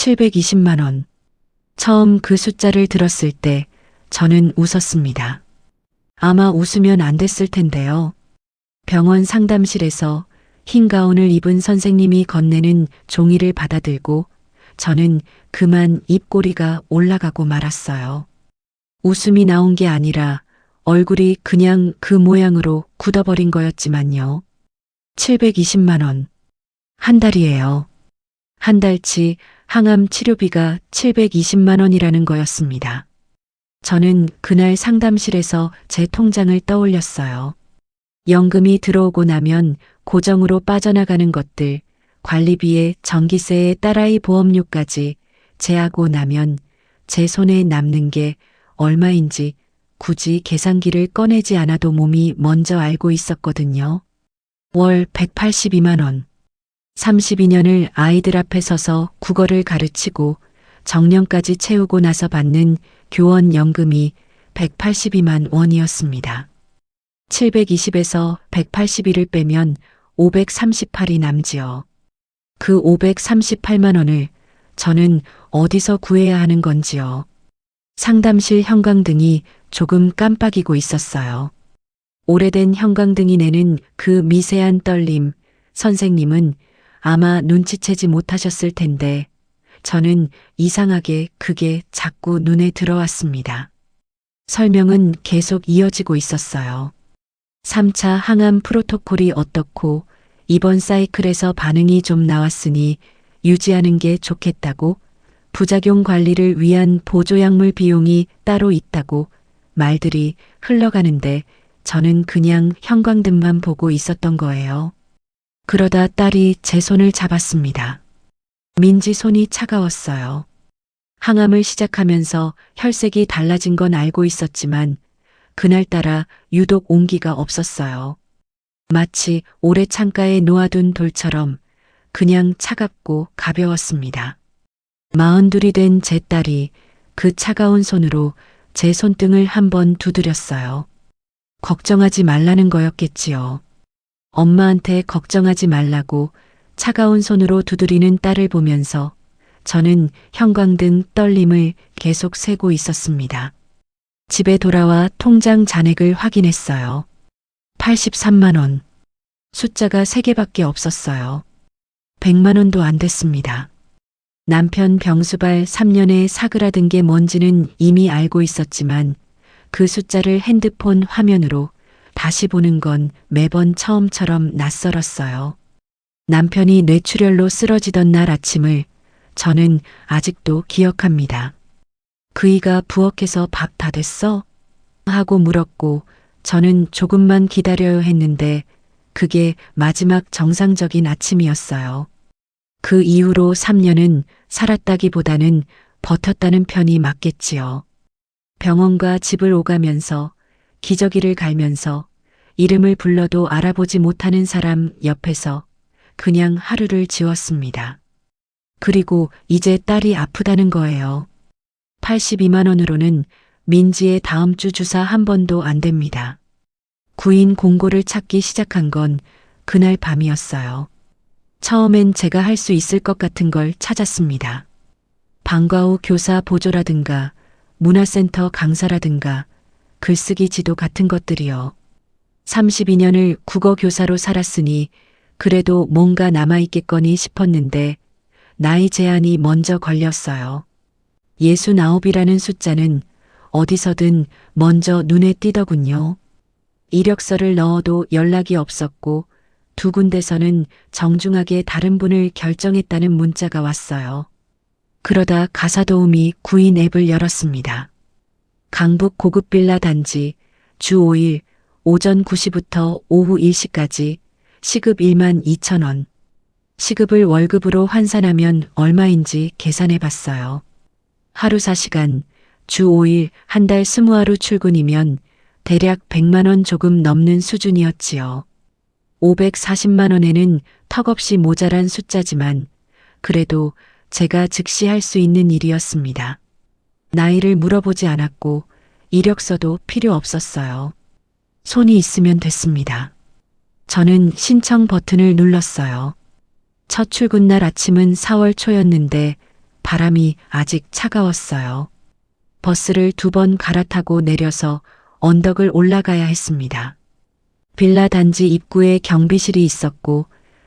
720만 원. 처음 그 숫자를 들었을 때 저는 웃었습니다. 아마 웃으면 안 됐을 텐데요. 병원 상담실에서 흰 가운을 입은 선생님이 건네는 종이를 받아들고 저는 그만 입꼬리가 올라가고 말았어요. 웃음이 나온 게 아니라 얼굴이 그냥 그 모양으로 굳어버린 거였지만요. 720만 원. 한 달이에요. 한 달치 항암 치료비가 720만 원이라는 거였습니다. 저는 그날 상담실에서 제 통장을 떠올렸어요. 연금이 들어오고 나면 고정으로 빠져나가는 것들, 관리비에 전기세에 딸아이 보험료까지 제하고 나면 제 손에 남는 게 얼마인지 굳이 계산기를 꺼내지 않아도 몸이 먼저 알고 있었거든요. 월 182만 원. 32년을 아이들 앞에 서서 국어를 가르치고 정년까지 채우고 나서 받는 교원연금이 182만 원이었습니다. 720에서 181을 빼면 538이 남지요. 그 538만 원을 저는 어디서 구해야 하는 건지요. 상담실 형광등이 조금 깜빡이고 있었어요. 오래된 형광등이 내는 그 미세한 떨림, 선생님은 아마 눈치채지 못하셨을 텐데 저는 이상하게 그게 자꾸 눈에 들어왔습니다. 설명은 계속 이어지고 있었어요. 3차 항암 프로토콜이 어떻고 이번 사이클에서 반응이 좀 나왔으니 유지하는 게 좋겠다고, 부작용 관리를 위한 보조약물 비용이 따로 있다고 말들이 흘러가는데 저는 그냥 형광등만 보고 있었던 거예요. 그러다 딸이 제 손을 잡았습니다. 민지 손이 차가웠어요. 항암을 시작하면서 혈색이 달라진 건 알고 있었지만 그날따라 유독 온기가 없었어요. 마치 오래 창가에 놓아둔 돌처럼 그냥 차갑고 가벼웠습니다. 42이 된 제 딸이 그 차가운 손으로 제 손등을 한번 두드렸어요. 걱정하지 말라는 거였겠지요. 엄마한테 걱정하지 말라고 차가운 손으로 두드리는 딸을 보면서 저는 형광등 떨림을 계속 세고 있었습니다. 집에 돌아와 통장 잔액을 확인했어요. 83만 원. 숫자가 3개밖에 없었어요. 100만 원도 안 됐습니다. 남편 병수발 3년에 사그라든 게 뭔지는 이미 알고 있었지만 그 숫자를 핸드폰 화면으로 다시 보는 건 매번 처음처럼 낯설었어요. 남편이 뇌출혈로 쓰러지던 날 아침을 저는 아직도 기억합니다. 그이가 부엌에서 밥 다 됐어? 하고 물었고 저는 조금만 기다려야 했는데 그게 마지막 정상적인 아침이었어요. 그 이후로 3년은 살았다기보다는 버텼다는 편이 맞겠지요. 병원과 집을 오가면서 기저귀를 갈면서 이름을 불러도 알아보지 못하는 사람 옆에서 그냥 하루를 지웠습니다. 그리고 이제 딸이 아프다는 거예요. 82만 원으로는 민지의 다음 주 주사 한 번도 안 됩니다. 구인 공고를 찾기 시작한 건 그날 밤이었어요. 처음엔 제가 할 수 있을 것 같은 걸 찾았습니다. 방과 후 교사 보조라든가 문화센터 강사라든가 글쓰기 지도 같은 것들이요. 32년을 국어 교사로 살았으니 그래도 뭔가 남아있겠거니 싶었는데 나이 제한이 먼저 걸렸어요. 69이라는 숫자는 어디서든 먼저 눈에 띄더군요. 이력서를 넣어도 연락이 없었고 2군데서는 정중하게 다른 분을 결정했다는 문자가 왔어요. 그러다 가사도우미 구인 앱을 열었습니다. 강북 고급 빌라 단지, 주 5일, 오전 9시부터 오후 1시까지, 시급 1만 2천 원. 시급을 월급으로 환산하면 얼마인지 계산해 봤어요. 하루 4시간, 주 5일, 한 달 20하루 출근이면 대략 100만 원 조금 넘는 수준이었지요. 540만 원에는 턱없이 모자란 숫자지만 그래도 제가 즉시 할 수 있는 일이었습니다. 나이를 물어보지 않았고 이력서도 필요 없었어요. 손이 있으면 됐습니다. 저는 신청 버튼을 눌렀어요. 첫 출근 날 아침은 4월 초였는데 바람이 아직 차가웠어요. 버스를 2번 갈아타고 내려서 언덕을 올라가야 했습니다. 빌라 단지 입구에 경비실이 있었고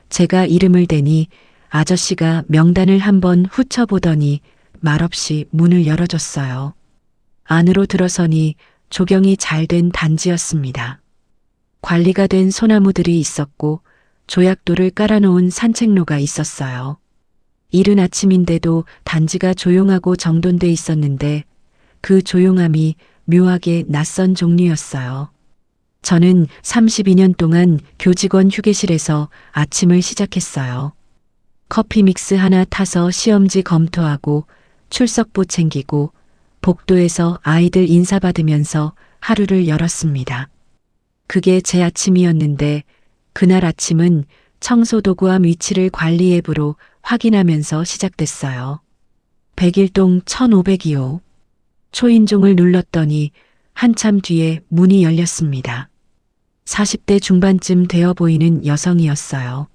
제가 이름을 대니 아저씨가 명단을 한번 훑어보더니 말없이 문을 열어줬어요. 안으로 들어서니 조경이 잘 된 단지였습니다. 관리가 된 소나무들이 있었고 조약돌을 깔아놓은 산책로가 있었어요. 이른 아침인데도 단지가 조용하고 정돈돼 있었는데 그 조용함이 묘하게 낯선 종류였어요. 저는 32년 동안 교직원 휴게실에서 아침을 시작했어요. 커피 믹스 하나 타서 시험지 검토하고 출석부 챙기고 복도에서 아이들 인사받으면서 하루를 열었습니다. 그게 제 아침이었는데 그날 아침은 청소도구함 위치를 관리 앱으로 확인하면서 시작됐어요. 101동 1502호. 초인종을 눌렀더니 한참 뒤에 문이 열렸습니다. 40대 중반쯤 되어 보이는 여성이었어요.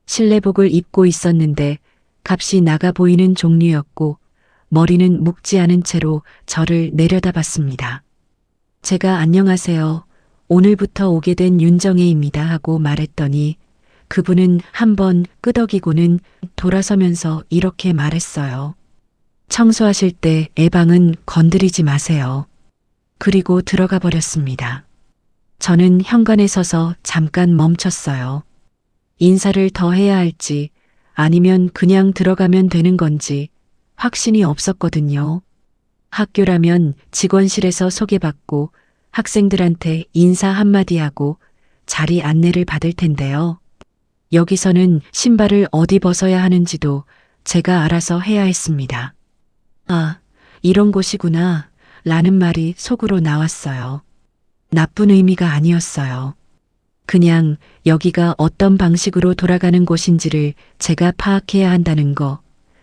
실내복을 입고 있었는데 값이 나가 보이는 종류였고 머리는 묶지 않은 채로 저를 내려다봤습니다. 제가 안녕하세요. 오늘부터 오게 된 윤정혜입니다 하고 말했더니 그분은 한번 끄덕이고는 돌아서면서 이렇게 말했어요. 청소하실 때 애방은 건드리지 마세요. 그리고 들어가 버렸습니다. 저는 현관에 서서 잠깐 멈췄어요. 인사를 더 해야 할지 아니면 그냥 들어가면 되는 건지 확신이 없었거든요. 학교라면 직원실에서 소개받고 학생들한테 인사 한마디 하고 자리 안내를 받을 텐데요. 여기서는 신발을 어디 벗어야 하는지도 제가 알아서 해야 했습니다. 아, 이런 곳이구나 라는 말이 속으로 나왔어요. 나쁜 의미가 아니었어요. 그냥 여기가 어떤 방식으로 돌아가는 곳인지를 제가 파악해야 한다는 거,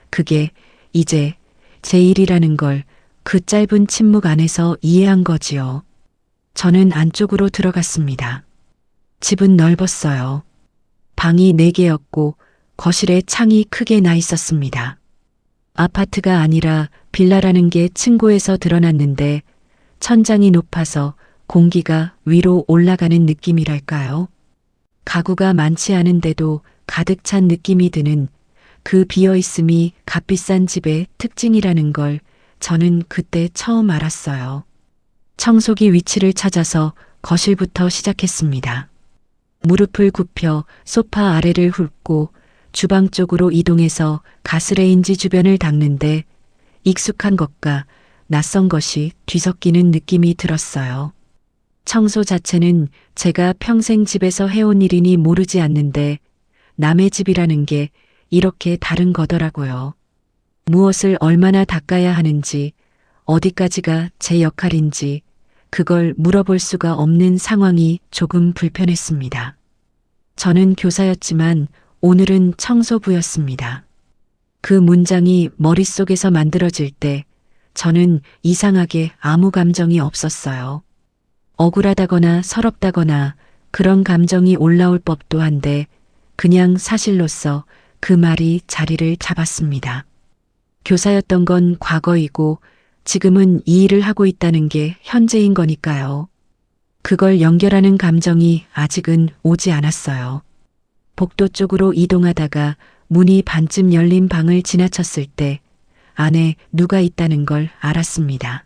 그게 이제 제 일이라는 걸 그 짧은 침묵 안에서 이해한 거지요. 저는 안쪽으로 들어갔습니다. 집은 넓었어요. 방이 4개였고 거실에 창이 크게 나 있었습니다. 아파트가 아니라 빌라라는 게 층고에서 드러났는데 천장이 높아서 공기가 위로 올라가는 느낌이랄까요? 가구가 많지 않은데도 가득 찬 느낌이 드는 그 비어있음이 값비싼 집의 특징이라는 걸 저는 그때 처음 알았어요. 청소기 위치를 찾아서 거실부터 시작했습니다. 무릎을 굽혀 소파 아래를 훑고 주방 쪽으로 이동해서 가스레인지 주변을 닦는데 익숙한 것과 낯선 것이 뒤섞이는 느낌이 들었어요. 청소 자체는 제가 평생 집에서 해온 일이니 모르지 않는데 남의 집이라는 게 이렇게 다른 거더라고요. 무엇을 얼마나 닦아야 하는지, 어디까지가 제 역할인지 그걸 물어볼 수가 없는 상황이 조금 불편했습니다. 저는 교사였지만 오늘은 청소부였습니다. 그 문장이 머릿속에서 만들어질 때 저는 이상하게 아무 감정이 없었어요. 억울하다거나 서럽다거나 그런 감정이 올라올 법도 한데 그냥 사실로서 그 말이 자리를 잡았습니다. 교사였던 건 과거이고 지금은 이 일을 하고 있다는 게 현재인 거니까요. 그걸 연결하는 감정이 아직은 오지 않았어요. 복도 쪽으로 이동하다가 문이 반쯤 열린 방을 지나쳤을 때 안에 누가 있다는 걸 알았습니다.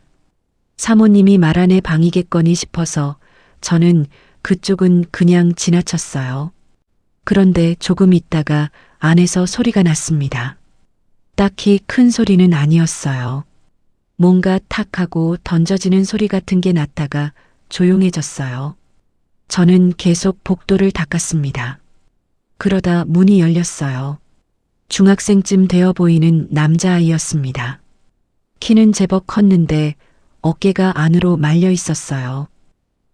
사모님이 말하는 방이겠거니 싶어서 저는 그쪽은 그냥 지나쳤어요. 그런데 조금 있다가 안에서 소리가 났습니다. 딱히 큰 소리는 아니었어요. 뭔가 탁 하고 던져지는 소리 같은 게 났다가 조용해졌어요. 저는 계속 복도를 닦았습니다. 그러다 문이 열렸어요. 중학생쯤 되어 보이는 남자아이였습니다. 키는 제법 컸는데 어깨가 안으로 말려 있었어요.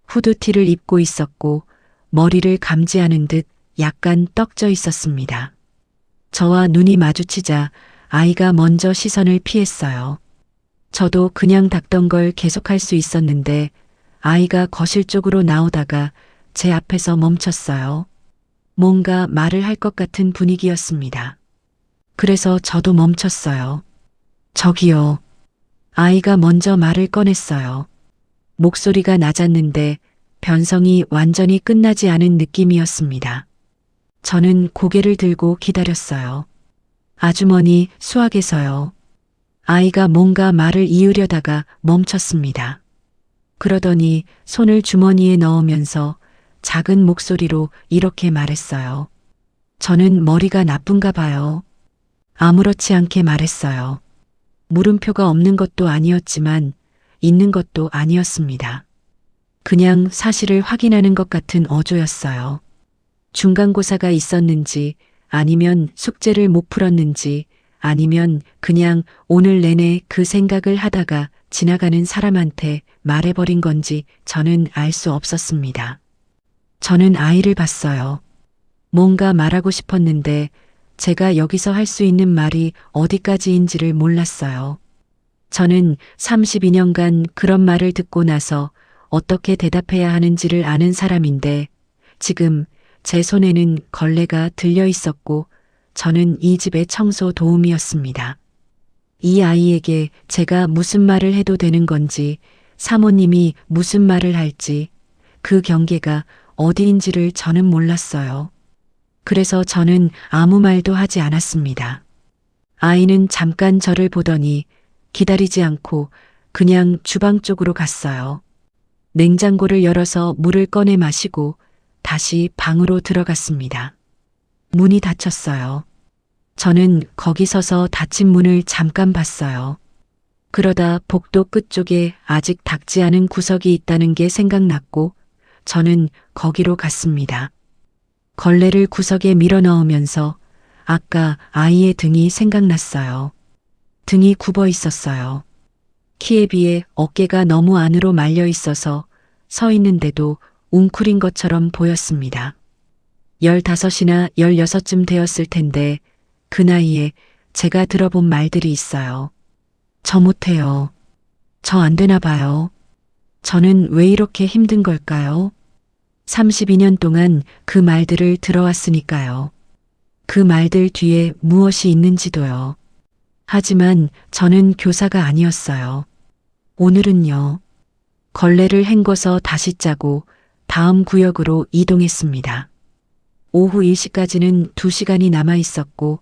후드티를 입고 있었고 머리를 감지하는 듯 약간 떡져 있었습니다. 저와 눈이 마주치자 아이가 먼저 시선을 피했어요. 저도 그냥 닦던 걸 계속할 수 있었는데 아이가 거실 쪽으로 나오다가 제 앞에서 멈췄어요. 뭔가 말을 할 것 같은 분위기였습니다. 그래서 저도 멈췄어요. 저기요. 아이가 먼저 말을 꺼냈어요. 목소리가 낮았는데 변성이 완전히 끝나지 않은 느낌이었습니다. 저는 고개를 들고 기다렸어요. 아주머니, 수학에서요. 아이가 뭔가 말을 이으려다가 멈췄습니다. 그러더니 손을 주머니에 넣으면서 작은 목소리로 이렇게 말했어요. 저는 머리가 나쁜가 봐요. 아무렇지 않게 말했어요. 물음표가 없는 것도 아니었지만 있는 것도 아니었습니다. 그냥 사실을 확인하는 것 같은 어조였어요. 중간고사가 있었는지 아니면 숙제를 못 풀었는지 아니면 그냥 오늘 내내 그 생각을 하다가 지나가는 사람한테 말해버린 건지 저는 알 수 없었습니다. 저는 아이를 봤어요. 뭔가 말하고 싶었는데 제가 여기서 할 수 있는 말이 어디까지인지를 몰랐어요. 저는 32년간 그런 말을 듣고 나서 어떻게 대답해야 하는지를 아는 사람인데 지금 제 손에는 걸레가 들려 있었고 저는 이 집의 청소 도우미였습니다. 이 아이에게 제가 무슨 말을 해도 되는 건지 사모님이 무슨 말을 할지 그 경계가 어디인지를 저는 몰랐어요. 그래서 저는 아무 말도 하지 않았습니다. 아이는 잠깐 저를 보더니 기다리지 않고 그냥 주방 쪽으로 갔어요. 냉장고를 열어서 물을 꺼내 마시고 다시 방으로 들어갔습니다. 문이 닫혔어요. 저는 거기 서서 닫힌 문을 잠깐 봤어요. 그러다 복도 끝쪽에 아직 닦지 않은 구석이 있다는 게 생각났고 저는 거기로 갔습니다. 걸레를 구석에 밀어 넣으면서 아까 아이의 등이 생각났어요. 등이 굽어 있었어요. 키에 비해 어깨가 너무 안으로 말려 있어서 서 있는데도 웅크린 것처럼 보였습니다. 15이나 16쯤 되었을 텐데 그 나이에 제가 들어본 말들이 있어요. 저 못해요. 저 안 되나 봐요. 저는 왜 이렇게 힘든 걸까요? 32년 동안 그 말들을 들어왔으니까요. 그 말들 뒤에 무엇이 있는지도요. 하지만 저는 교사가 아니었어요. 오늘은요. 걸레를 헹궈서 다시 짜고 다음 구역으로 이동했습니다. 오후 1시까지는 2시간이 남아 있었고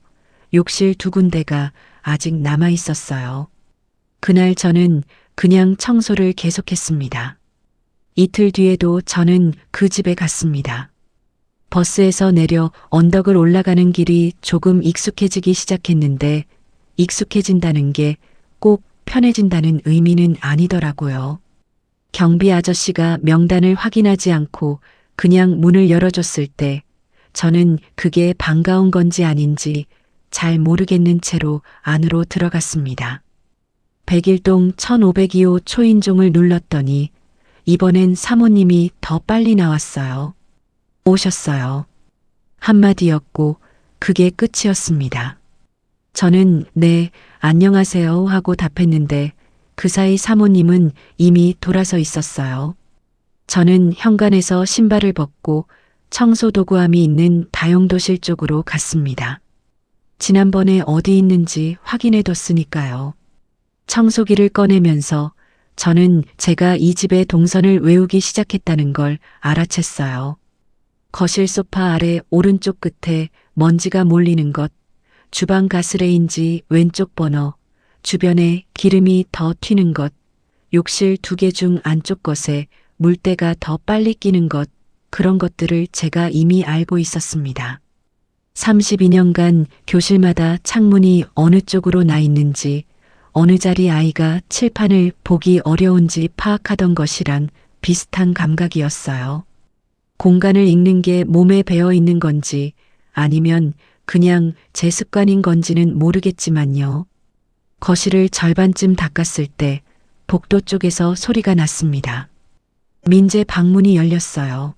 욕실 2군데가 아직 남아 있었어요. 그날 저는 그냥 청소를 계속했습니다. 이틀 뒤에도 저는 그 집에 갔습니다. 버스에서 내려 언덕을 올라가는 길이 조금 익숙해지기 시작했는데 익숙해진다는 게 꼭 편해진다는 의미는 아니더라고요. 경비 아저씨가 명단을 확인하지 않고 그냥 문을 열어줬을 때 저는 그게 반가운 건지 아닌지 잘 모르겠는 채로 안으로 들어갔습니다. 101동 1502호 초인종을 눌렀더니 이번엔 사모님이 더 빨리 나왔어요. 오셨어요. 한마디였고 그게 끝이었습니다. 저는 네, 안녕하세요 하고 답했는데 그 사이 사모님은 이미 돌아서 있었어요. 저는 현관에서 신발을 벗고 청소도구함이 있는 다용도실 쪽으로 갔습니다. 지난번에 어디 있는지 확인해뒀으니까요. 청소기를 꺼내면서 저는 제가 이 집의 동선을 외우기 시작했다는 걸 알아챘어요. 거실 소파 아래 오른쪽 끝에 먼지가 몰리는 것, 주방 가스레인지 왼쪽 버너, 주변에 기름이 더 튀는 것, 욕실 2개 중 안쪽 것에 물때가 더 빨리 끼는 것, 그런 것들을 제가 이미 알고 있었습니다. 32년간 교실마다 창문이 어느 쪽으로 나 있는지, 어느 자리 아이가 칠판을 보기 어려운지 파악하던 것이랑 비슷한 감각이었어요. 공간을 읽는 게 몸에 배어 있는 건지 아니면 그냥 제 습관인 건지는 모르겠지만요. 거실을 절반쯤 닦았을 때 복도 쪽에서 소리가 났습니다. 민재 방문이 열렸어요.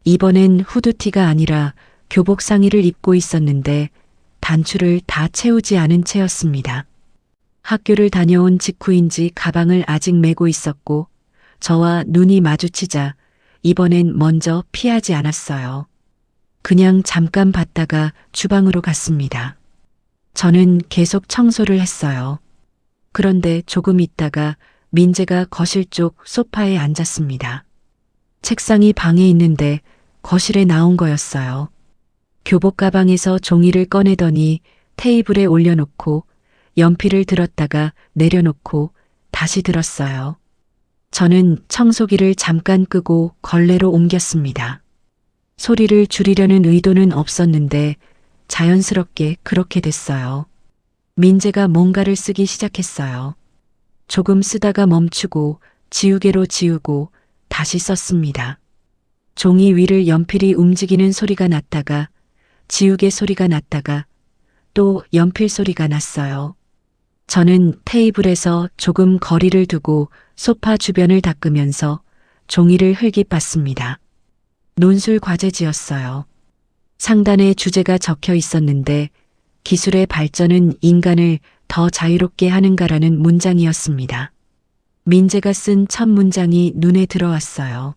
이번엔 후드티가 아니라 교복 상의를 입고 있었는데 단추를 다 채우지 않은 채였습니다. 학교를 다녀온 직후인지 가방을 아직 메고 있었고 저와 눈이 마주치자 이번엔 먼저 피하지 않았어요. 그냥 잠깐 봤다가 주방으로 갔습니다. 저는 계속 청소를 했어요. 그런데 조금 있다가 민재가 거실 쪽 소파에 앉았습니다. 책상이 방에 있는데 거실에 나온 거였어요. 교복 가방에서 종이를 꺼내더니 테이블에 올려놓고 연필을 들었다가 내려놓고 다시 들었어요. 저는 청소기를 잠깐 끄고 걸레로 옮겼습니다. 소리를 줄이려는 의도는 없었는데 자연스럽게 그렇게 됐어요. 민재가 뭔가를 쓰기 시작했어요. 조금 쓰다가 멈추고 지우개로 지우고 다시 썼습니다. 종이 위를 연필이 움직이는 소리가 났다가 지우개 소리가 났다가 또 연필 소리가 났어요. 저는 테이블에서 조금 거리를 두고 소파 주변을 닦으면서 종이를 흘깃봤습니다. 논술 과제지였어요. 상단에 주제가 적혀 있었는데 기술의 발전은 인간을 더 자유롭게 하는가라는 문장이었습니다. 민재가 쓴 첫 문장이 눈에 들어왔어요.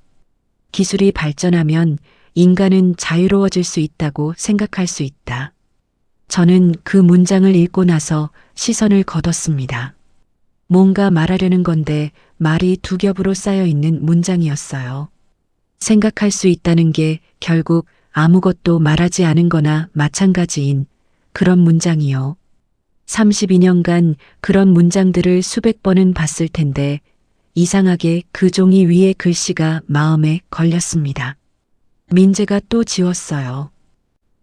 기술이 발전하면 인간은 자유로워질 수 있다고 생각할 수 있다. 저는 그 문장을 읽고 나서 시선을 거뒀습니다. 뭔가 말하려는 건데 말이 두 겹으로 쌓여 있는 문장이었어요. 생각할 수 있다는 게 결국 아무것도 말하지 않은 거나 마찬가지인 그런 문장이요. 32년간 그런 문장들을 수백 번은 봤을 텐데 이상하게 그 종이 위에 글씨가 마음에 걸렸습니다. 민재가 또 지웠어요.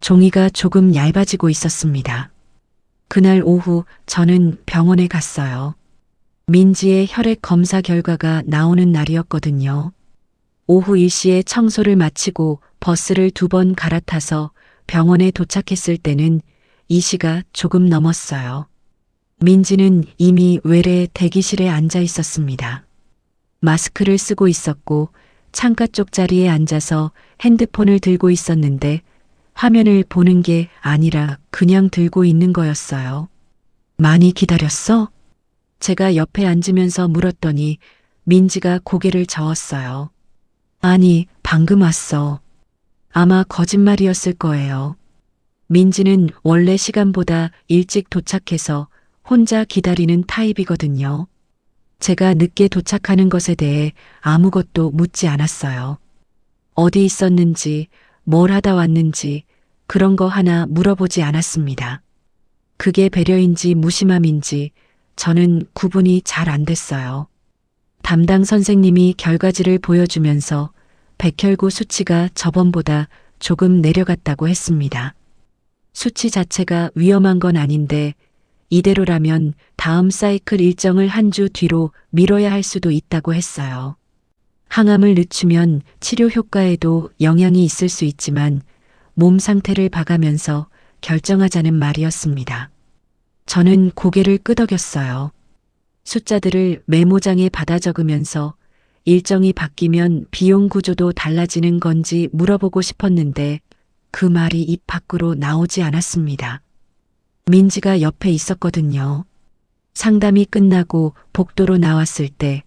종이가 조금 얇아지고 있었습니다. 그날 오후 저는 병원에 갔어요. 민지의 혈액 검사 결과가 나오는 날이었거든요. 오후 1시에 청소를 마치고 버스를 2번 갈아타서 병원에 도착했을 때는 2시가 조금 넘었어요. 민지는 이미 외래 대기실에 앉아 있었습니다. 마스크를 쓰고 있었고 창가 쪽 자리에 앉아서 핸드폰을 들고 있었는데 화면을 보는 게 아니라 그냥 들고 있는 거였어요. 많이 기다렸어? 제가 옆에 앉으면서 물었더니 민지가 고개를 저었어요. 아니, 방금 왔어. 아마 거짓말이었을 거예요. 민지는 원래 시간보다 일찍 도착해서 혼자 기다리는 타입이거든요. 제가 늦게 도착하는 것에 대해 아무것도 묻지 않았어요. 어디 있었는지, 뭘 하다 왔는지 그런 거 하나 물어보지 않았습니다. 그게 배려인지 무심함인지 저는 구분이 잘 안 됐어요. 담당 선생님이 결과지를 보여주면서 백혈구 수치가 저번보다 조금 내려갔다고 했습니다. 수치 자체가 위험한 건 아닌데 이대로라면 다음 사이클 일정을 한 주 뒤로 미뤄야 할 수도 있다고 했어요. 항암을 늦추면 치료 효과에도 영향이 있을 수 있지만 몸 상태를 봐가면서 결정하자는 말이었습니다. 저는 고개를 끄덕였어요. 숫자들을 메모장에 받아 적으면서 일정이 바뀌면 비용 구조도 달라지는 건지 물어보고 싶었는데 그 말이 입 밖으로 나오지 않았습니다. 민지가 옆에 있었거든요. 상담이 끝나고 복도로 나왔을 때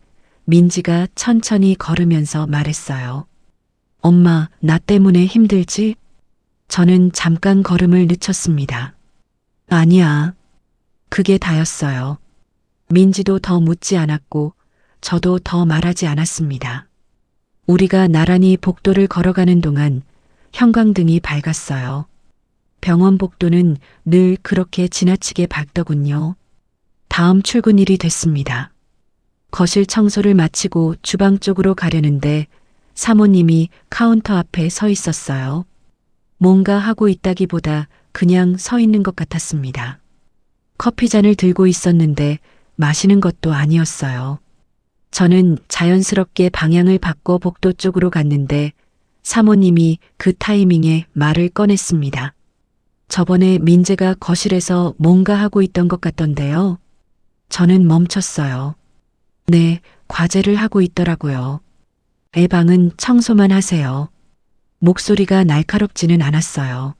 민지가 천천히 걸으면서 말했어요. 엄마, 나 때문에 힘들지? 저는 잠깐 걸음을 늦췄습니다. 아니야. 그게 다였어요. 민지도 더 묻지 않았고 저도 더 말하지 않았습니다. 우리가 나란히 복도를 걸어가는 동안 형광등이 밝았어요. 병원 복도는 늘 그렇게 지나치게 밝더군요. 다음 출근일이 됐습니다. 거실 청소를 마치고 주방 쪽으로 가려는데 사모님이 카운터 앞에 서 있었어요. 뭔가 하고 있다기보다 그냥 서 있는 것 같았습니다. 커피잔을 들고 있었는데 마시는 것도 아니었어요. 저는 자연스럽게 방향을 바꿔 복도 쪽으로 갔는데 사모님이 그 타이밍에 말을 꺼냈습니다. 저번에 민재가 거실에서 뭔가 하고 있던 것 같던데요. 저는 멈췄어요. 네, 과제를 하고 있더라고요. 애 방은 청소만 하세요. 목소리가 날카롭지는 않았어요.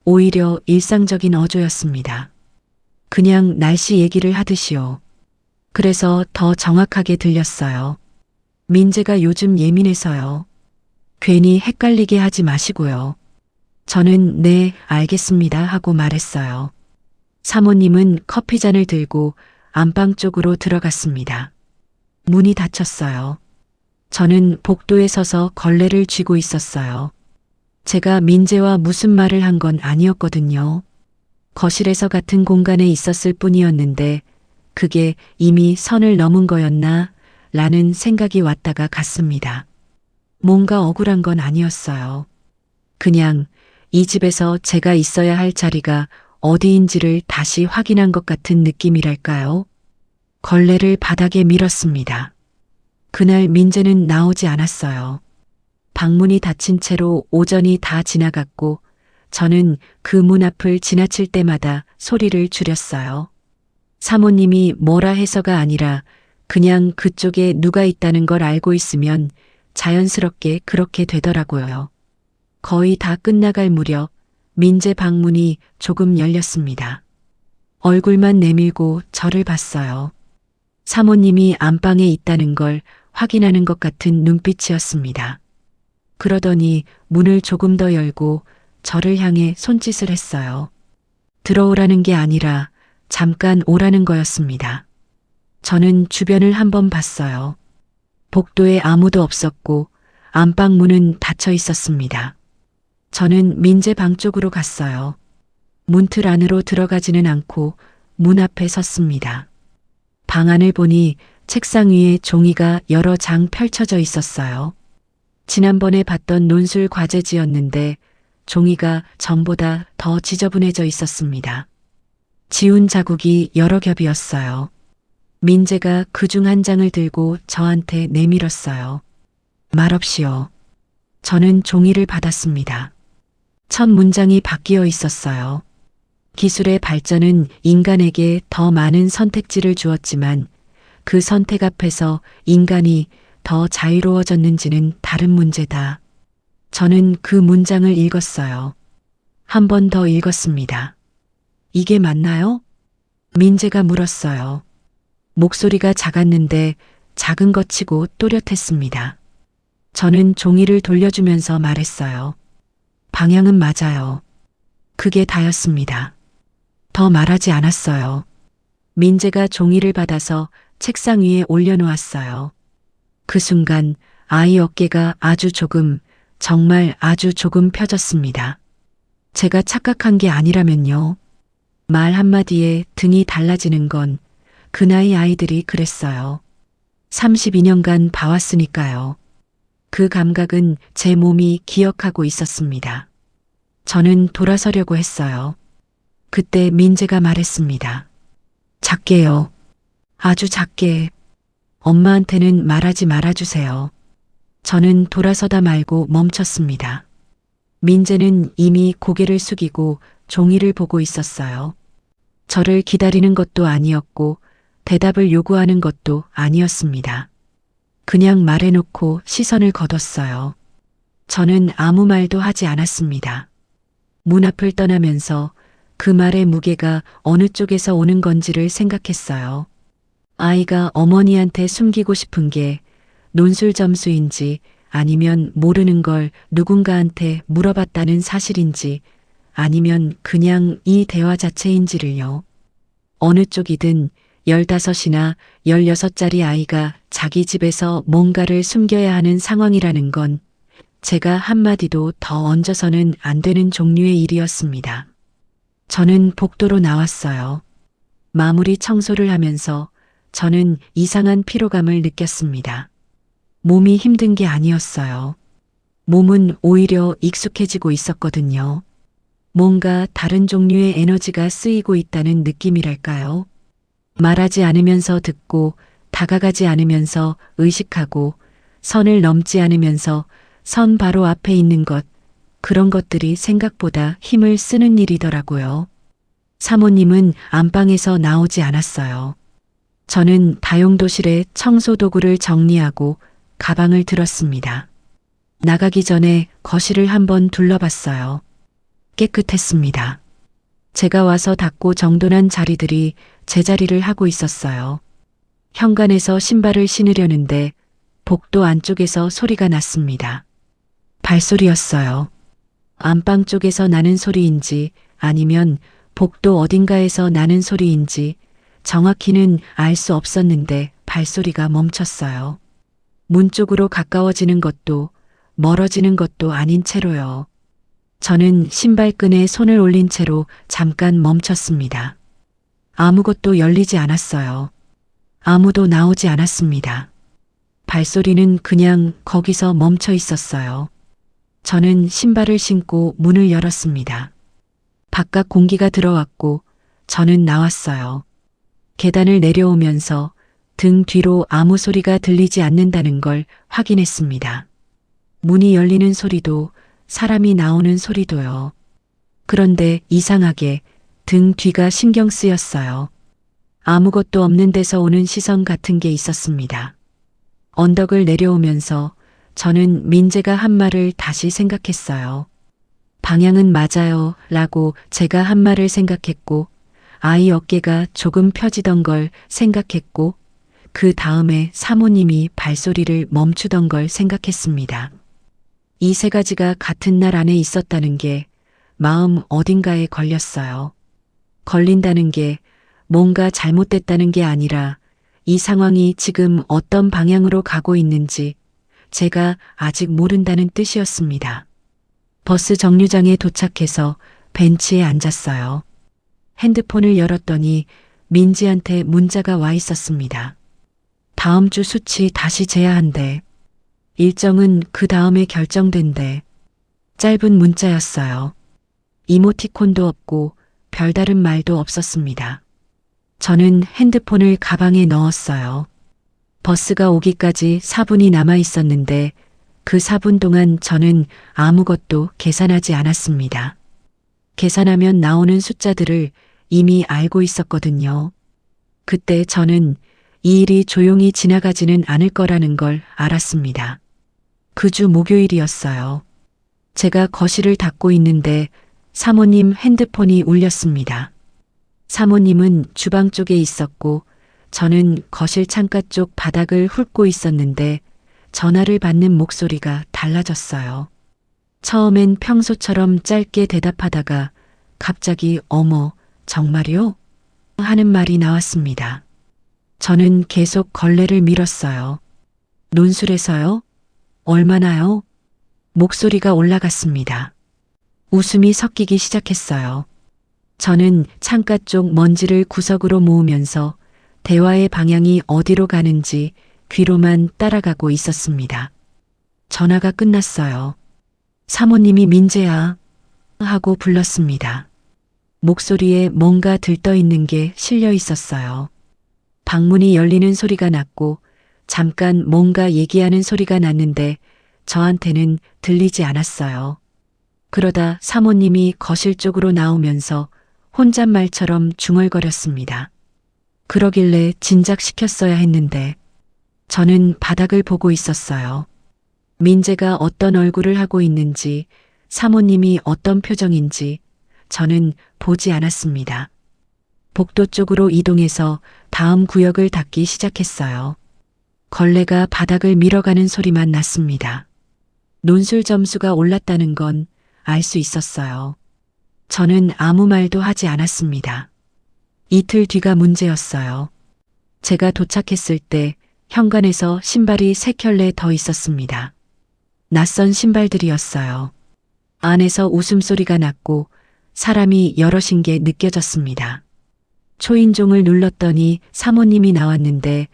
오히려 일상적인 어조였습니다. 그냥 날씨 얘기를 하듯이요. 그래서 더 정확하게 들렸어요. 민재가 요즘 예민해서요. 괜히 헷갈리게 하지 마시고요. 저는 네, 알겠습니다 하고 말했어요. 사모님은 커피잔을 들고 안방 쪽으로 들어갔습니다. 문이 닫혔어요. 저는 복도에 서서 걸레를 쥐고 있었어요. 제가 민재와 무슨 말을 한 건 아니었거든요. 거실에서 같은 공간에 있었을 뿐이었는데 그게 이미 선을 넘은 거였나 라는 생각이 왔다가 갔습니다. 뭔가 억울한 건 아니었어요. 그냥 이 집에서 제가 있어야 할 자리가 어디인지를 다시 확인한 것 같은 느낌이랄까요? 걸레를 바닥에 밀었습니다. 그날 민재는 나오지 않았어요. 방문이 닫힌 채로 오전이 다 지나갔고 저는 그 문 앞을 지나칠 때마다 소리를 줄였어요. 사모님이 뭐라 해서가 아니라 그냥 그쪽에 누가 있다는 걸 알고 있으면 자연스럽게 그렇게 되더라고요. 거의 다 끝나갈 무렵 민재 방문이 조금 열렸습니다. 얼굴만 내밀고 저를 봤어요. 사모님이 안방에 있다는 걸 확인하는 것 같은 눈빛이었습니다. 그러더니 문을 조금 더 열고 저를 향해 손짓을 했어요. 들어오라는 게 아니라 잠깐 오라는 거였습니다. 저는 주변을 한번 봤어요. 복도에 아무도 없었고 안방 문은 닫혀 있었습니다. 저는 민재 방 쪽으로 갔어요. 문틀 안으로 들어가지는 않고 문 앞에 섰습니다. 방 안을 보니 책상 위에 종이가 여러 장 펼쳐져 있었어요. 지난번에 봤던 논술 과제지였는데 종이가 전보다 더 지저분해져 있었습니다. 지운 자국이 여러 겹이었어요. 민재가 그중 한 장을 들고 저한테 내밀었어요. 말없이요. 저는 종이를 받았습니다. 첫 문장이 바뀌어 있었어요. 기술의 발전은 인간에게 더 많은 선택지를 주었지만 그 선택 앞에서 인간이 더 자유로워졌는지는 다른 문제다. 저는 그 문장을 읽었어요. 한 번 더 읽었습니다. 이게 맞나요? 민재가 물었어요. 목소리가 작았는데 작은 것 치고 또렷했습니다. 저는 종이를 돌려주면서 말했어요. 방향은 맞아요. 그게 다였습니다. 더 말하지 않았어요. 민재가 종이를 받아서 책상 위에 올려놓았어요. 그 순간 아이 어깨가 아주 조금, 정말 아주 조금 펴졌습니다. 제가 착각한 게 아니라면요. 말 한마디에 등이 달라지는 건 그 나이 아이들이 그랬어요. 32년간 봐왔으니까요. 그 감각은 제 몸이 기억하고 있었습니다. 저는 돌아서려고 했어요. 그때 민재가 말했습니다. 작게요. 아주 작게. 엄마한테는 말하지 말아주세요. 저는 돌아서다 말고 멈췄습니다. 민재는 이미 고개를 숙이고 종이를 보고 있었어요. 저를 기다리는 것도 아니었고 대답을 요구하는 것도 아니었습니다. 그냥 말해놓고 시선을 거뒀어요. 저는 아무 말도 하지 않았습니다. 문 앞을 떠나면서 그 말의 무게가 어느 쪽에서 오는 건지를 생각했어요. 아이가 어머니한테 숨기고 싶은 게 논술 점수인지 아니면 모르는 걸 누군가한테 물어봤다는 사실인지 아니면 그냥 이 대화 자체인지를요. 어느 쪽이든 15이나 16짜리 아이가 자기 집에서 뭔가를 숨겨야 하는 상황이라는 건 제가 한마디도 더 얹어서는 안 되는 종류의 일이었습니다. 저는 복도로 나왔어요. 마무리 청소를 하면서 저는 이상한 피로감을 느꼈습니다. 몸이 힘든 게 아니었어요. 몸은 오히려 익숙해지고 있었거든요. 뭔가 다른 종류의 에너지가 쓰이고 있다는 느낌이랄까요? 말하지 않으면서 듣고 다가가지 않으면서 의식하고 선을 넘지 않으면서 선 바로 앞에 있는 것, 그런 것들이 생각보다 힘을 쓰는 일이더라고요. 사모님은 안방에서 나오지 않았어요. 저는 다용도실에 청소 도구를 정리하고 가방을 들었습니다. 나가기 전에 거실을 한번 둘러봤어요. 깨끗했습니다. 제가 와서 닦고 정돈한 자리들이 제자리를 하고 있었어요. 현관에서 신발을 신으려는데 복도 안쪽에서 소리가 났습니다. 발소리였어요. 안방 쪽에서 나는 소리인지 아니면 복도 어딘가에서 나는 소리인지 정확히는 알 수 없었는데 발소리가 멈췄어요. 문 쪽으로 가까워지는 것도 멀어지는 것도 아닌 채로요. 저는 신발끈에 손을 올린 채로 잠깐 멈췄습니다. 아무것도 열리지 않았어요. 아무도 나오지 않았습니다. 발소리는 그냥 거기서 멈춰 있었어요. 저는 신발을 신고 문을 열었습니다. 바깥 공기가 들어왔고 저는 나왔어요. 계단을 내려오면서 등 뒤로 아무 소리가 들리지 않는다는 걸 확인했습니다. 문이 열리는 소리도 사람이 나오는 소리도요. 그런데 이상하게 등 뒤가 신경 쓰였어요. 아무것도 없는 데서 오는 시선 같은 게 있었습니다. 언덕을 내려오면서 저는 민재가 한 말을 다시 생각했어요. 방향은 맞아요 라고 제가 한 말을 생각했고 아이 어깨가 조금 펴지던 걸 생각했고 그 다음에 사모님이 발소리를 멈추던 걸 생각했습니다. 이 세 가지가 같은 날 안에 있었다는 게 마음 어딘가에 걸렸어요. 걸린다는 게 뭔가 잘못됐다는 게 아니라 이 상황이 지금 어떤 방향으로 가고 있는지 제가 아직 모른다는 뜻이었습니다. 버스 정류장에 도착해서 벤치에 앉았어요. 핸드폰을 열었더니 민지한테 문자가 와 있었습니다. 다음 주 수치 다시 재야 한대. 일정은 그 다음에 결정된대. 짧은 문자였어요. 이모티콘도 없고 별다른 말도 없었습니다. 저는 핸드폰을 가방에 넣었어요. 버스가 오기까지 4분이 남아 있었는데 그 4분 동안 저는 아무것도 계산하지 않았습니다. 계산하면 나오는 숫자들을 이미 알고 있었거든요. 그때 저는 이 일이 조용히 지나가지는 않을 거라는 걸 알았습니다. 그 주 목요일이었어요. 제가 거실을 닦고 있는데 사모님 핸드폰이 울렸습니다. 사모님은 주방 쪽에 있었고 저는 거실 창가 쪽 바닥을 훑고 있었는데 전화를 받는 목소리가 달라졌어요. 처음엔 평소처럼 짧게 대답하다가 갑자기 어머, 정말요? 하는 말이 나왔습니다. 저는 계속 걸레를 밀었어요. 논술에서요? 얼마나요? 목소리가 올라갔습니다. 웃음이 섞이기 시작했어요. 저는 창가 쪽 먼지를 구석으로 모으면서 대화의 방향이 어디로 가는지 귀로만 따라가고 있었습니다. 전화가 끝났어요. 사모님이 민재야 하고 불렀습니다. 목소리에 뭔가 들떠있는 게 실려 있었어요. 방문이 열리는 소리가 났고 잠깐 뭔가 얘기하는 소리가 났는데 저한테는 들리지 않았어요. 그러다 사모님이 거실 쪽으로 나오면서 혼잣말처럼 중얼거렸습니다. 그러길래 진작시켰어야 했는데 저는 바닥을 보고 있었어요. 민재가 어떤 얼굴을 하고 있는지 사모님이 어떤 표정인지 저는 보지 않았습니다. 복도 쪽으로 이동해서 다음 구역을 닦기 시작했어요. 걸레가 바닥을 밀어가는 소리만 났습니다. 논술 점수가 올랐다는 건 알 수 있었어요. 저는 아무 말도 하지 않았습니다. 이틀 뒤가 문제였어요. 제가 도착했을 때 현관에서 신발이 3켤레 더 있었습니다. 낯선 신발들이었어요. 안에서 웃음소리가 났고 사람이 여럿인 게 느껴졌습니다. 초인종을 눌렀더니 사모님이 나왔는데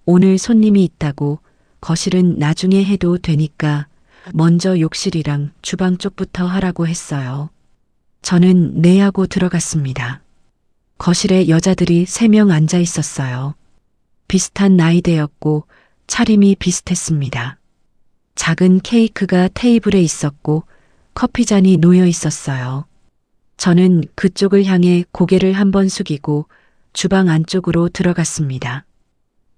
오늘 손님이 있다고 거실은 나중에 해도 되니까 먼저 욕실이랑 주방 쪽부터 하라고 했어요. 저는 네 하고 들어갔습니다. 거실에 여자들이 3명 앉아 있었어요. 비슷한 나이대였고 차림이 비슷했습니다. 작은 케이크가 테이블에 있었고 커피잔이 놓여 있었어요. 저는 그쪽을 향해 고개를 한번 숙이고 주방 안쪽으로 들어갔습니다.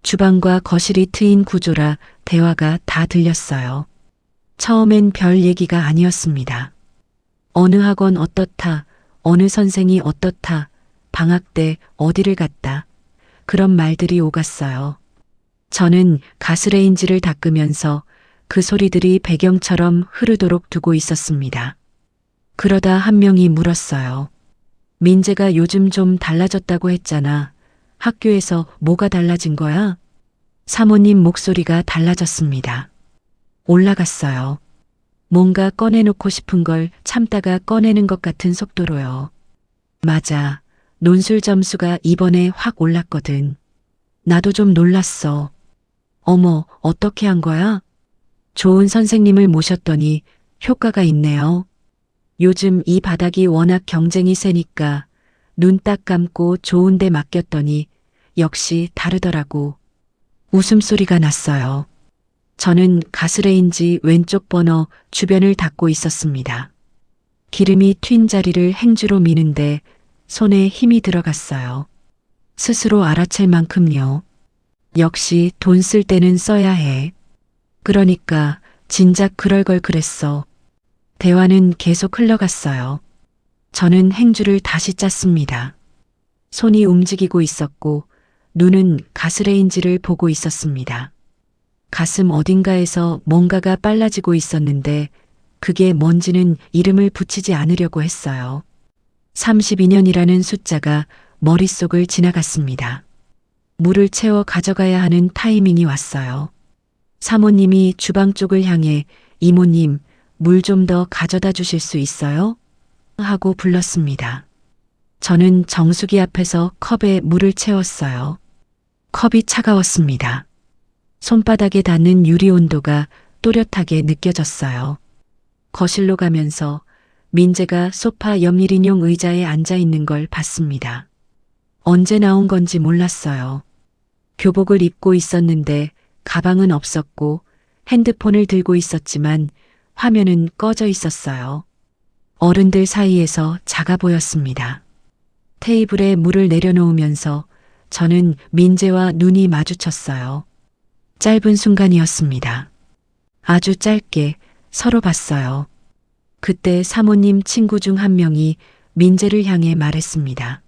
주방과 거실이 트인 구조라 대화가 다 들렸어요. 처음엔 별 얘기가 아니었습니다. 어느 학원 어떻다, 어느 선생이 어떻다, 방학 때 어디를 갔다. 그런 말들이 오갔어요. 저는 가스레인지를 닦으면서 그 소리들이 배경처럼 흐르도록 두고 있었습니다. 그러다 한 명이 물었어요. 민재가 요즘 좀 달라졌다고 했잖아. 학교에서 뭐가 달라진 거야? 사모님 목소리가 달라졌습니다. 올라갔어요. 뭔가 꺼내놓고 싶은 걸 참다가 꺼내는 것 같은 속도로요. 맞아. 논술 점수가 이번에 확 올랐거든. 나도 좀 놀랐어. 어머, 어떻게 한 거야? 좋은 선생님을 모셨더니 효과가 있네요. 요즘 이 바닥이 워낙 경쟁이 세니까 눈 딱 감고 좋은 데 맡겼더니 역시 다르더라고. 웃음소리가 났어요. 저는 가스레인지 왼쪽 버너 주변을 닦고 있었습니다. 기름이 튄 자리를 행주로 미는데 손에 힘이 들어갔어요. 스스로 알아챌 만큼요. 역시 돈 쓸 때는 써야 해. 그러니까 진작 그럴 걸 그랬어. 대화는 계속 흘러갔어요. 저는 행주를 다시 짰습니다. 손이 움직이고 있었고 눈은 가스레인지를 보고 있었습니다. 가슴 어딘가에서 뭔가가 빨라지고 있었는데 그게 뭔지는 이름을 붙이지 않으려고 했어요. 32년이라는 숫자가 머릿속을 지나갔습니다. 물을 채워 가져가야 하는 타이밍이 왔어요. 사모님이 주방 쪽을 향해 이모님, 물 좀 더 가져다 주실 수 있어요? 하고 불렀습니다. 저는 정수기 앞에서 컵에 물을 채웠어요. 컵이 차가웠습니다. 손바닥에 닿는 유리 온도가 또렷하게 느껴졌어요. 거실로 가면서 민재가 소파 옆 1인용 의자에 앉아 있는 걸 봤습니다. 언제 나온 건지 몰랐어요. 교복을 입고 있었는데 가방은 없었고 핸드폰을 들고 있었지만 화면은 꺼져 있었어요. 어른들 사이에서 작아 보였습니다. 테이블에 물을 내려놓으면서 저는 민재와 눈이 마주쳤어요. 짧은 순간이었습니다. 아주 짧게 서로 봤어요. 그때 사모님 친구 중 한 명이 민재를 향해 말했습니다.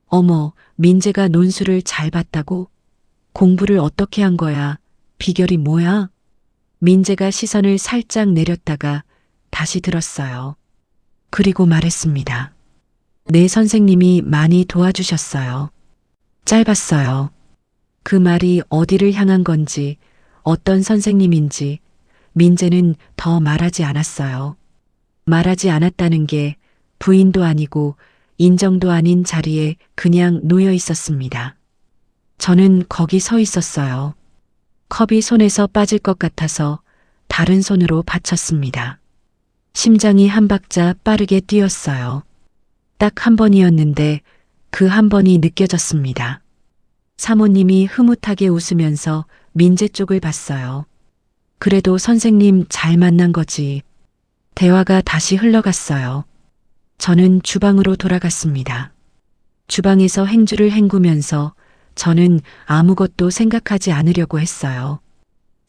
어머, 민재가 논술을 잘 봤다고? 공부를 어떻게 한 거야? 비결이 뭐야? 민재가 시선을 살짝 내렸다가 다시 들었어요. 그리고 말했습니다. 네, 선생님이 많이 도와주셨어요. 짧았어요. 그 말이 어디를 향한 건지, 어떤 선생님인지 민재는 더 말하지 않았어요. 말하지 않았다는 게 부인도 아니고 인정도 아닌 자리에 그냥 놓여 있었습니다. 저는 거기 서 있었어요. 컵이 손에서 빠질 것 같아서 다른 손으로 받쳤습니다. 심장이 한 박자 빠르게 뛰었어요. 딱 한 번이었는데 그 한 번이 느껴졌습니다. 사모님이 흐뭇하게 웃으면서 민재 쪽을 봤어요. 그래도 선생님 잘 만난 거지. 대화가 다시 흘러갔어요. 저는 주방으로 돌아갔습니다. 주방에서 행주를 헹구면서 저는 아무것도 생각하지 않으려고 했어요.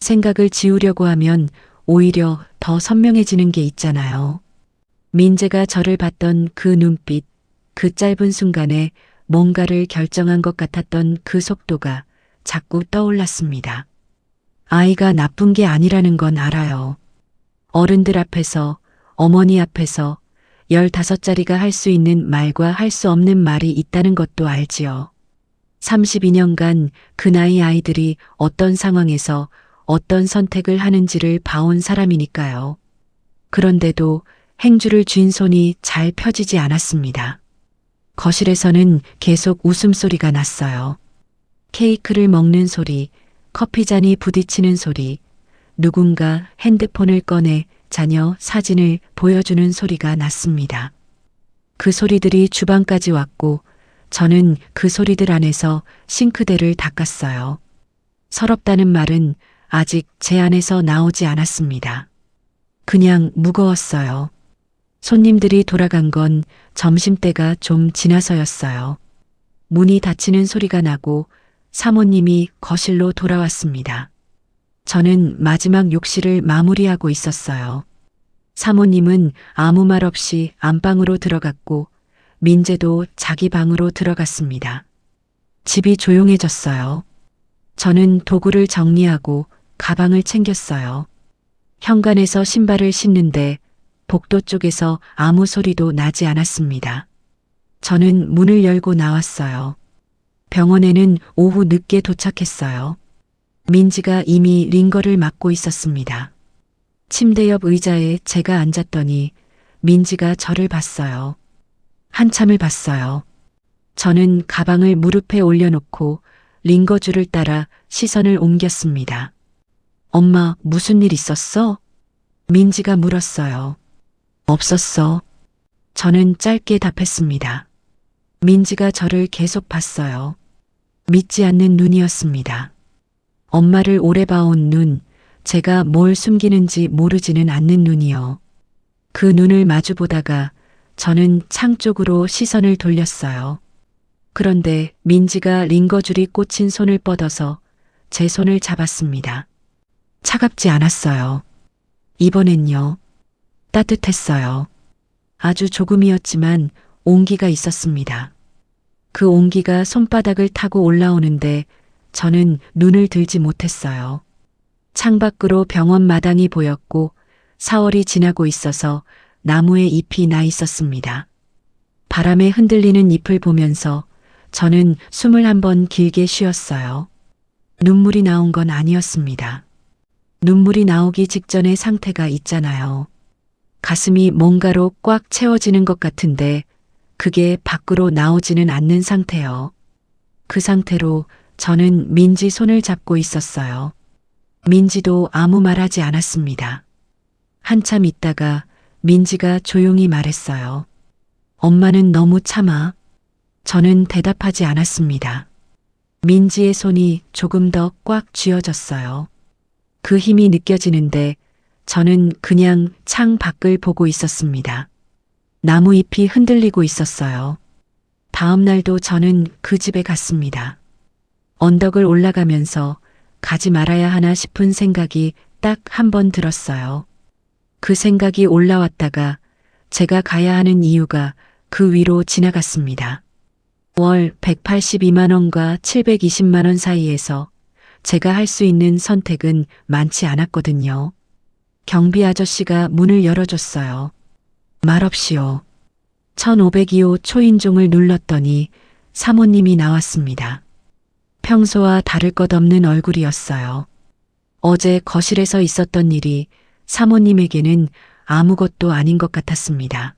생각을 지우려고 하면 오히려 더 선명해지는 게 있잖아요. 민재가 저를 봤던 그 눈빛, 그 짧은 순간에 뭔가를 결정한 것 같았던 그 속도가 자꾸 떠올랐습니다. 아이가 나쁜 게 아니라는 건 알아요. 어른들 앞에서, 어머니 앞에서 15자리가 할 수 있는 말과 할 수 없는 말이 있다는 것도 알지요. 32년간 그 나이 아이들이 어떤 상황에서 어떤 선택을 하는지를 봐온 사람이니까요. 그런데도 행주를 쥔 손이 잘 펴지지 않았습니다. 거실에서는 계속 웃음소리가 났어요. 케이크를 먹는 소리, 커피잔이 부딪히는 소리, 누군가 핸드폰을 꺼내 자녀 사진을 보여주는 소리가 났습니다. 그 소리들이 주방까지 왔고 저는 그 소리들 안에서 싱크대를 닦았어요. 서럽다는 말은 아직 제 안에서 나오지 않았습니다. 그냥 무거웠어요. 손님들이 돌아간 건 점심때가 좀 지나서였어요. 문이 닫히는 소리가 나고 사모님이 거실로 돌아왔습니다. 저는 마지막 욕실을 마무리하고 있었어요. 사모님은 아무 말 없이 안방으로 들어갔고 민재도 자기 방으로 들어갔습니다. 집이 조용해졌어요. 저는 도구를 정리하고 가방을 챙겼어요. 현관에서 신발을 신는데 복도 쪽에서 아무 소리도 나지 않았습니다. 저는 문을 열고 나왔어요. 병원에는 오후 늦게 도착했어요. 민지가 이미 링거를 맞고 있었습니다. 침대 옆 의자에 제가 앉았더니 민지가 저를 봤어요. 한참을 봤어요. 저는 가방을 무릎에 올려놓고 링거줄을 따라 시선을 옮겼습니다. 엄마, 무슨 일 있었어? 민지가 물었어요. 없었어. 저는 짧게 답했습니다. 민지가 저를 계속 봤어요. 믿지 않는 눈이었습니다. 엄마를 오래 봐온 눈, 제가 뭘 숨기는지 모르지는 않는 눈이요. 그 눈을 마주보다가 저는 창 쪽으로 시선을 돌렸어요. 그런데 민지가 링거줄이 꽂힌 손을 뻗어서 제 손을 잡았습니다. 차갑지 않았어요. 이번엔요. 따뜻했어요. 아주 조금이었지만 온기가 있었습니다. 그 온기가 손바닥을 타고 올라오는데 저는 눈을 들지 못했어요. 창밖으로 병원 마당이 보였고 4월이 지나고 있어서 나무에 잎이 나 있었습니다. 바람에 흔들리는 잎을 보면서 저는 숨을 한번 길게 쉬었어요. 눈물이 나온 건 아니었습니다. 눈물이 나오기 직전의 상태가 있잖아요. 가슴이 뭔가로 꽉 채워지는 것 같은데 그게 밖으로 나오지는 않는 상태요. 그 상태로 저는 민지 손을 잡고 있었어요. 민지도 아무 말하지 않았습니다. 한참 있다가 민지가 조용히 말했어요. 엄마는 너무 참아. 저는 대답하지 않았습니다. 민지의 손이 조금 더 꽉 쥐어졌어요. 그 힘이 느껴지는데 저는 그냥 창 밖을 보고 있었습니다. 나무 잎이 흔들리고 있었어요. 다음 날도 저는 그 집에 갔습니다. 언덕을 올라가면서 가지 말아야 하나 싶은 생각이 딱 한 번 들었어요. 그 생각이 올라왔다가 제가 가야 하는 이유가 그 위로 지나갔습니다. 월 182만 원과 720만 원 사이에서 제가 할 수 있는 선택은 많지 않았거든요. 경비 아저씨가 문을 열어줬어요. 말없이요. 1502호 초인종을 눌렀더니 사모님이 나왔습니다. 평소와 다를 것 없는 얼굴이었어요. 어제 거실에서 있었던 일이 사모님에게는 아무것도 아닌 것 같았습니다.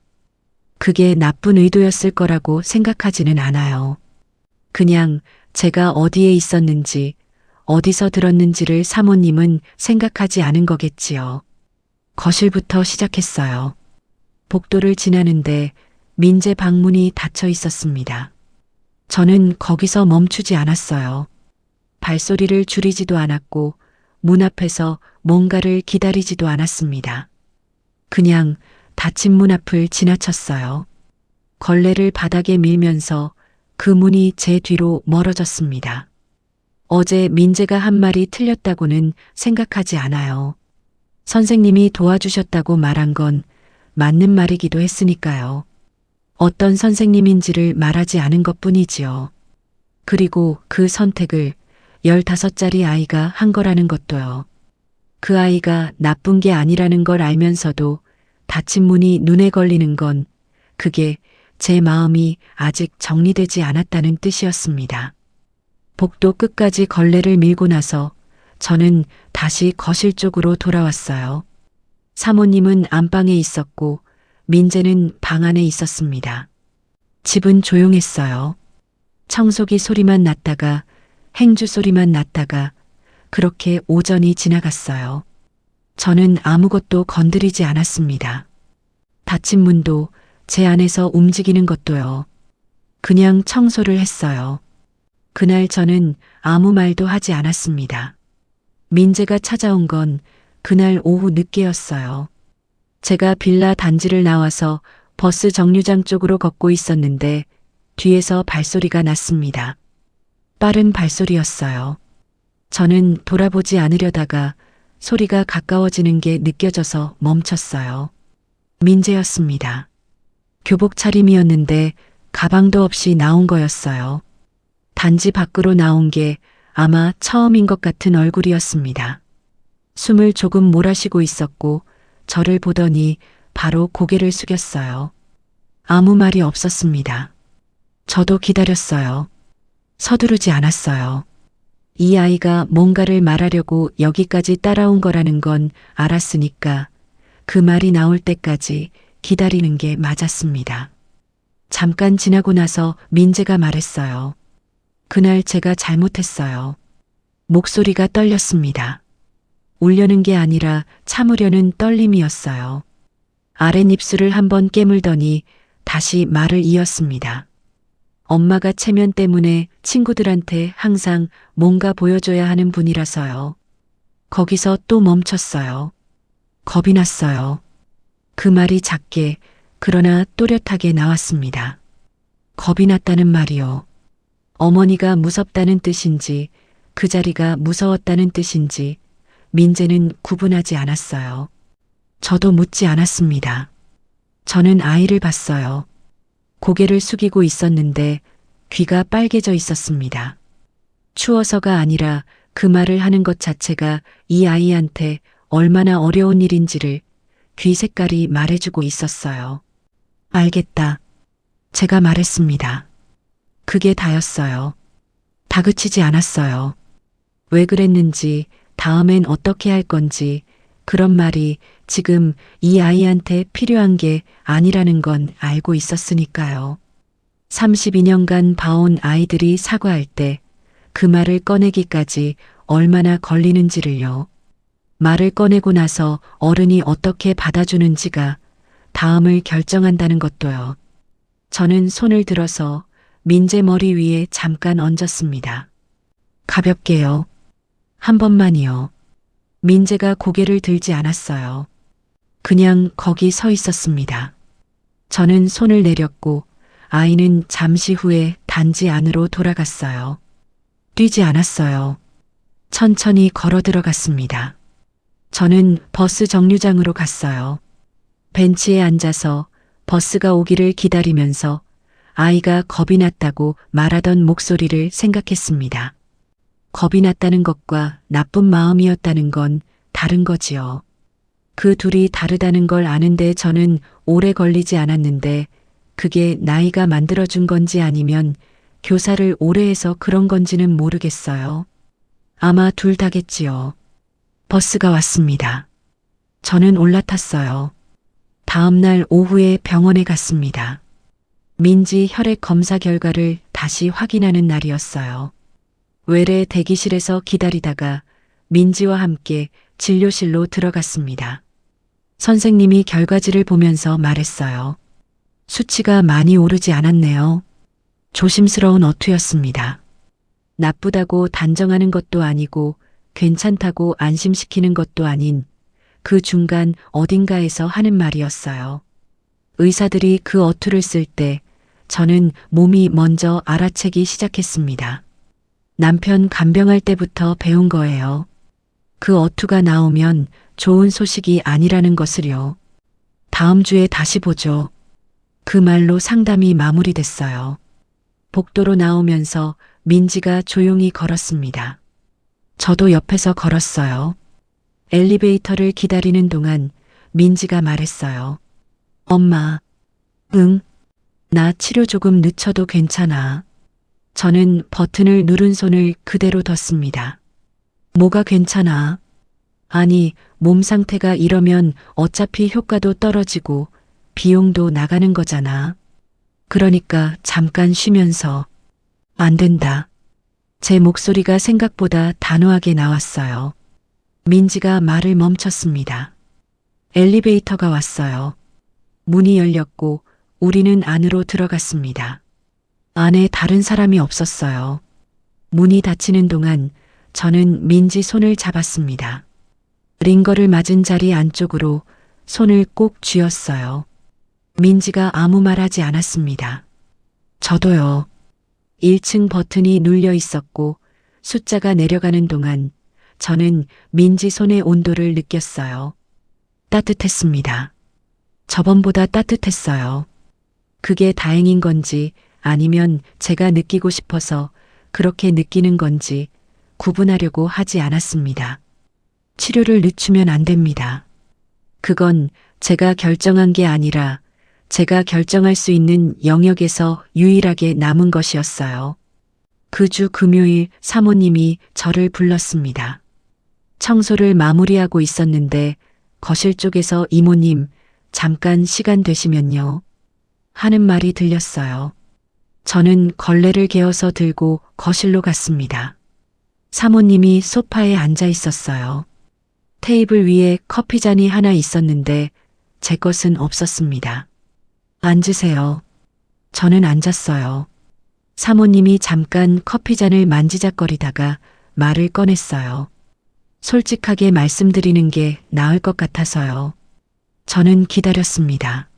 그게 나쁜 의도였을 거라고 생각하지는 않아요. 그냥 제가 어디에 있었는지, 어디서 들었는지를 사모님은 생각하지 않은 거겠지요. 거실부터 시작했어요. 복도를 지나는데 민재 방문이 닫혀 있었습니다. 저는 거기서 멈추지 않았어요. 발소리를 줄이지도 않았고 문 앞에서 뭔가를 기다리지도 않았습니다. 그냥 닫힌 문 앞을 지나쳤어요. 걸레를 바닥에 밀면서 그 문이 제 뒤로 멀어졌습니다. 어제 민재가 한 말이 틀렸다고는 생각하지 않아요. 선생님이 도와주셨다고 말한 건 맞는 말이기도 했으니까요. 어떤 선생님인지를 말하지 않은 것뿐이지요. 그리고 그 선택을 15살짜리 아이가 한 거라는 것도요. 그 아이가 나쁜 게 아니라는 걸 알면서도 닫힌 문이 눈에 걸리는 건 그게 제 마음이 아직 정리되지 않았다는 뜻이었습니다. 복도 끝까지 걸레를 밀고 나서 저는 다시 거실 쪽으로 돌아왔어요. 사모님은 안방에 있었고 민재는 방 안에 있었습니다. 집은 조용했어요. 청소기 소리만 났다가 행주 소리만 났다가 그렇게 오전이 지나갔어요. 저는 아무것도 건드리지 않았습니다. 닫힌 문도 제 안에서 움직이는 것도요. 그냥 청소를 했어요. 그날 저는 아무 말도 하지 않았습니다. 민재가 찾아온 건 그날 오후 늦게였어요. 제가 빌라 단지를 나와서 버스 정류장 쪽으로 걷고 있었는데 뒤에서 발소리가 났습니다. 빠른 발소리였어요. 저는 돌아보지 않으려다가 소리가 가까워지는 게 느껴져서 멈췄어요. 민재였습니다. 교복 차림이었는데 가방도 없이 나온 거였어요. 단지 밖으로 나온 게 아마 처음인 것 같은 얼굴이었습니다. 숨을 조금 몰아쉬고 있었고 저를 보더니 바로 고개를 숙였어요. 아무 말이 없었습니다. 저도 기다렸어요. 서두르지 않았어요. 이 아이가 뭔가를 말하려고 여기까지 따라온 거라는 건 알았으니까 그 말이 나올 때까지 기다리는 게 맞았습니다. 잠깐 지나고 나서 민재가 말했어요. 그날 제가 잘못했어요. 목소리가 떨렸습니다. 울려는 게 아니라 참으려는 떨림이었어요. 아랫입술을 한번 깨물더니 다시 말을 이었습니다. 엄마가 체면 때문에 친구들한테 항상 뭔가 보여줘야 하는 분이라서요. 거기서 또 멈췄어요. 겁이 났어요. 그 말이 작게 그러나 또렷하게 나왔습니다. 겁이 났다는 말이요. 어머니가 무섭다는 뜻인지 그 자리가 무서웠다는 뜻인지 민재는 구분하지 않았어요. 저도 묻지 않았습니다. 저는 아이를 봤어요. 고개를 숙이고 있었는데 귀가 빨개져 있었습니다. 추워서가 아니라 그 말을 하는 것 자체가 이 아이한테 얼마나 어려운 일인지를 귀 색깔이 말해주고 있었어요. 알겠다. 제가 말했습니다. 그게 다였어요. 다그치지 않았어요. 왜 그랬는지, 다음엔 어떻게 할 건지, 그런 말이 지금 이 아이한테 필요한 게 아니라는 건 알고 있었으니까요. 32년간 봐온 아이들이 사과할 때 그 말을 꺼내기까지 얼마나 걸리는지를요. 말을 꺼내고 나서 어른이 어떻게 받아주는지가 다음을 결정한다는 것도요. 저는 손을 들어서 민재 머리 위에 잠깐 얹었습니다. 가볍게요. 한 번만이요. 민재가 고개를 들지 않았어요. 그냥 거기 서 있었습니다. 저는 손을 내렸고 아이는 잠시 후에 단지 안으로 돌아갔어요. 뛰지 않았어요. 천천히 걸어 들어갔습니다. 저는 버스 정류장으로 갔어요. 벤치에 앉아서 버스가 오기를 기다리면서 아이가 겁이 났다고 말하던 목소리를 생각했습니다. 겁이 났다는 것과 나쁜 마음이었다는 건 다른 거지요. 그 둘이 다르다는 걸 아는데 저는 오래 걸리지 않았는데 그게 나이가 만들어준 건지 아니면 교사를 오래 해서 그런 건지는 모르겠어요. 아마 둘 다겠지요. 버스가 왔습니다. 저는 올라탔어요. 다음 날 오후에 병원에 갔습니다. 민지 혈액 검사 결과를 다시 확인하는 날이었어요. 외래 대기실에서 기다리다가 민지와 함께 진료실로 들어갔습니다. 선생님이 결과지를 보면서 말했어요. 수치가 많이 오르지 않았네요. 조심스러운 어투였습니다. 나쁘다고 단정하는 것도 아니고 괜찮다고 안심시키는 것도 아닌 그 중간 어딘가에서 하는 말이었어요. 의사들이 그 어투를 쓸 때 저는 몸이 먼저 알아채기 시작했습니다. 남편 간병할 때부터 배운 거예요. 그 어투가 나오면 좋은 소식이 아니라는 것을요. 다음 주에 다시 보죠. 그 말로 상담이 마무리됐어요. 복도로 나오면서 민지가 조용히 걸었습니다. 저도 옆에서 걸었어요. 엘리베이터를 기다리는 동안 민지가 말했어요. 엄마, 응, 나 치료 조금 늦춰도 괜찮아. 저는 버튼을 누른 손을 그대로 뒀습니다. 뭐가 괜찮아? 아니, 몸 상태가 이러면 어차피 효과도 떨어지고 비용도 나가는 거잖아. 그러니까 잠깐 쉬면서. 안 된다. 제 목소리가 생각보다 단호하게 나왔어요. 민지가 말을 멈췄습니다. 엘리베이터가 왔어요. 문이 열렸고 우리는 안으로 들어갔습니다. 안에 다른 사람이 없었어요. 문이 닫히는 동안 저는 민지 손을 잡았습니다. 링거를 맞은 자리 안쪽으로 손을 꼭 쥐었어요. 민지가 아무 말 하지 않았습니다. 저도요. 1층 버튼이 눌려 있었고 숫자가 내려가는 동안 저는 민지 손의 온도를 느꼈어요. 따뜻했습니다. 저번보다 따뜻했어요. 그게 다행인 건지 아니면 제가 느끼고 싶어서 그렇게 느끼는 건지 구분하려고 하지 않았습니다. 치료를 늦추면 안 됩니다. 그건 제가 결정한 게 아니라 제가 결정할 수 있는 영역에서 유일하게 남은 것이었어요. 그 주 금요일 사모님이 저를 불렀습니다. 청소를 마무리하고 있었는데 거실 쪽에서 이모님, 잠깐 시간 되시면요. 하는 말이 들렸어요. 저는 걸레를 개어서 들고 거실로 갔습니다. 사모님이 소파에 앉아 있었어요. 테이블 위에 커피잔이 하나 있었는데 제 것은 없었습니다. 앉으세요. 저는 앉았어요. 사모님이 잠깐 커피잔을 만지작거리다가 말을 꺼냈어요. 솔직하게 말씀드리는 게 나을 것 같아서요. 저는 기다렸습니다.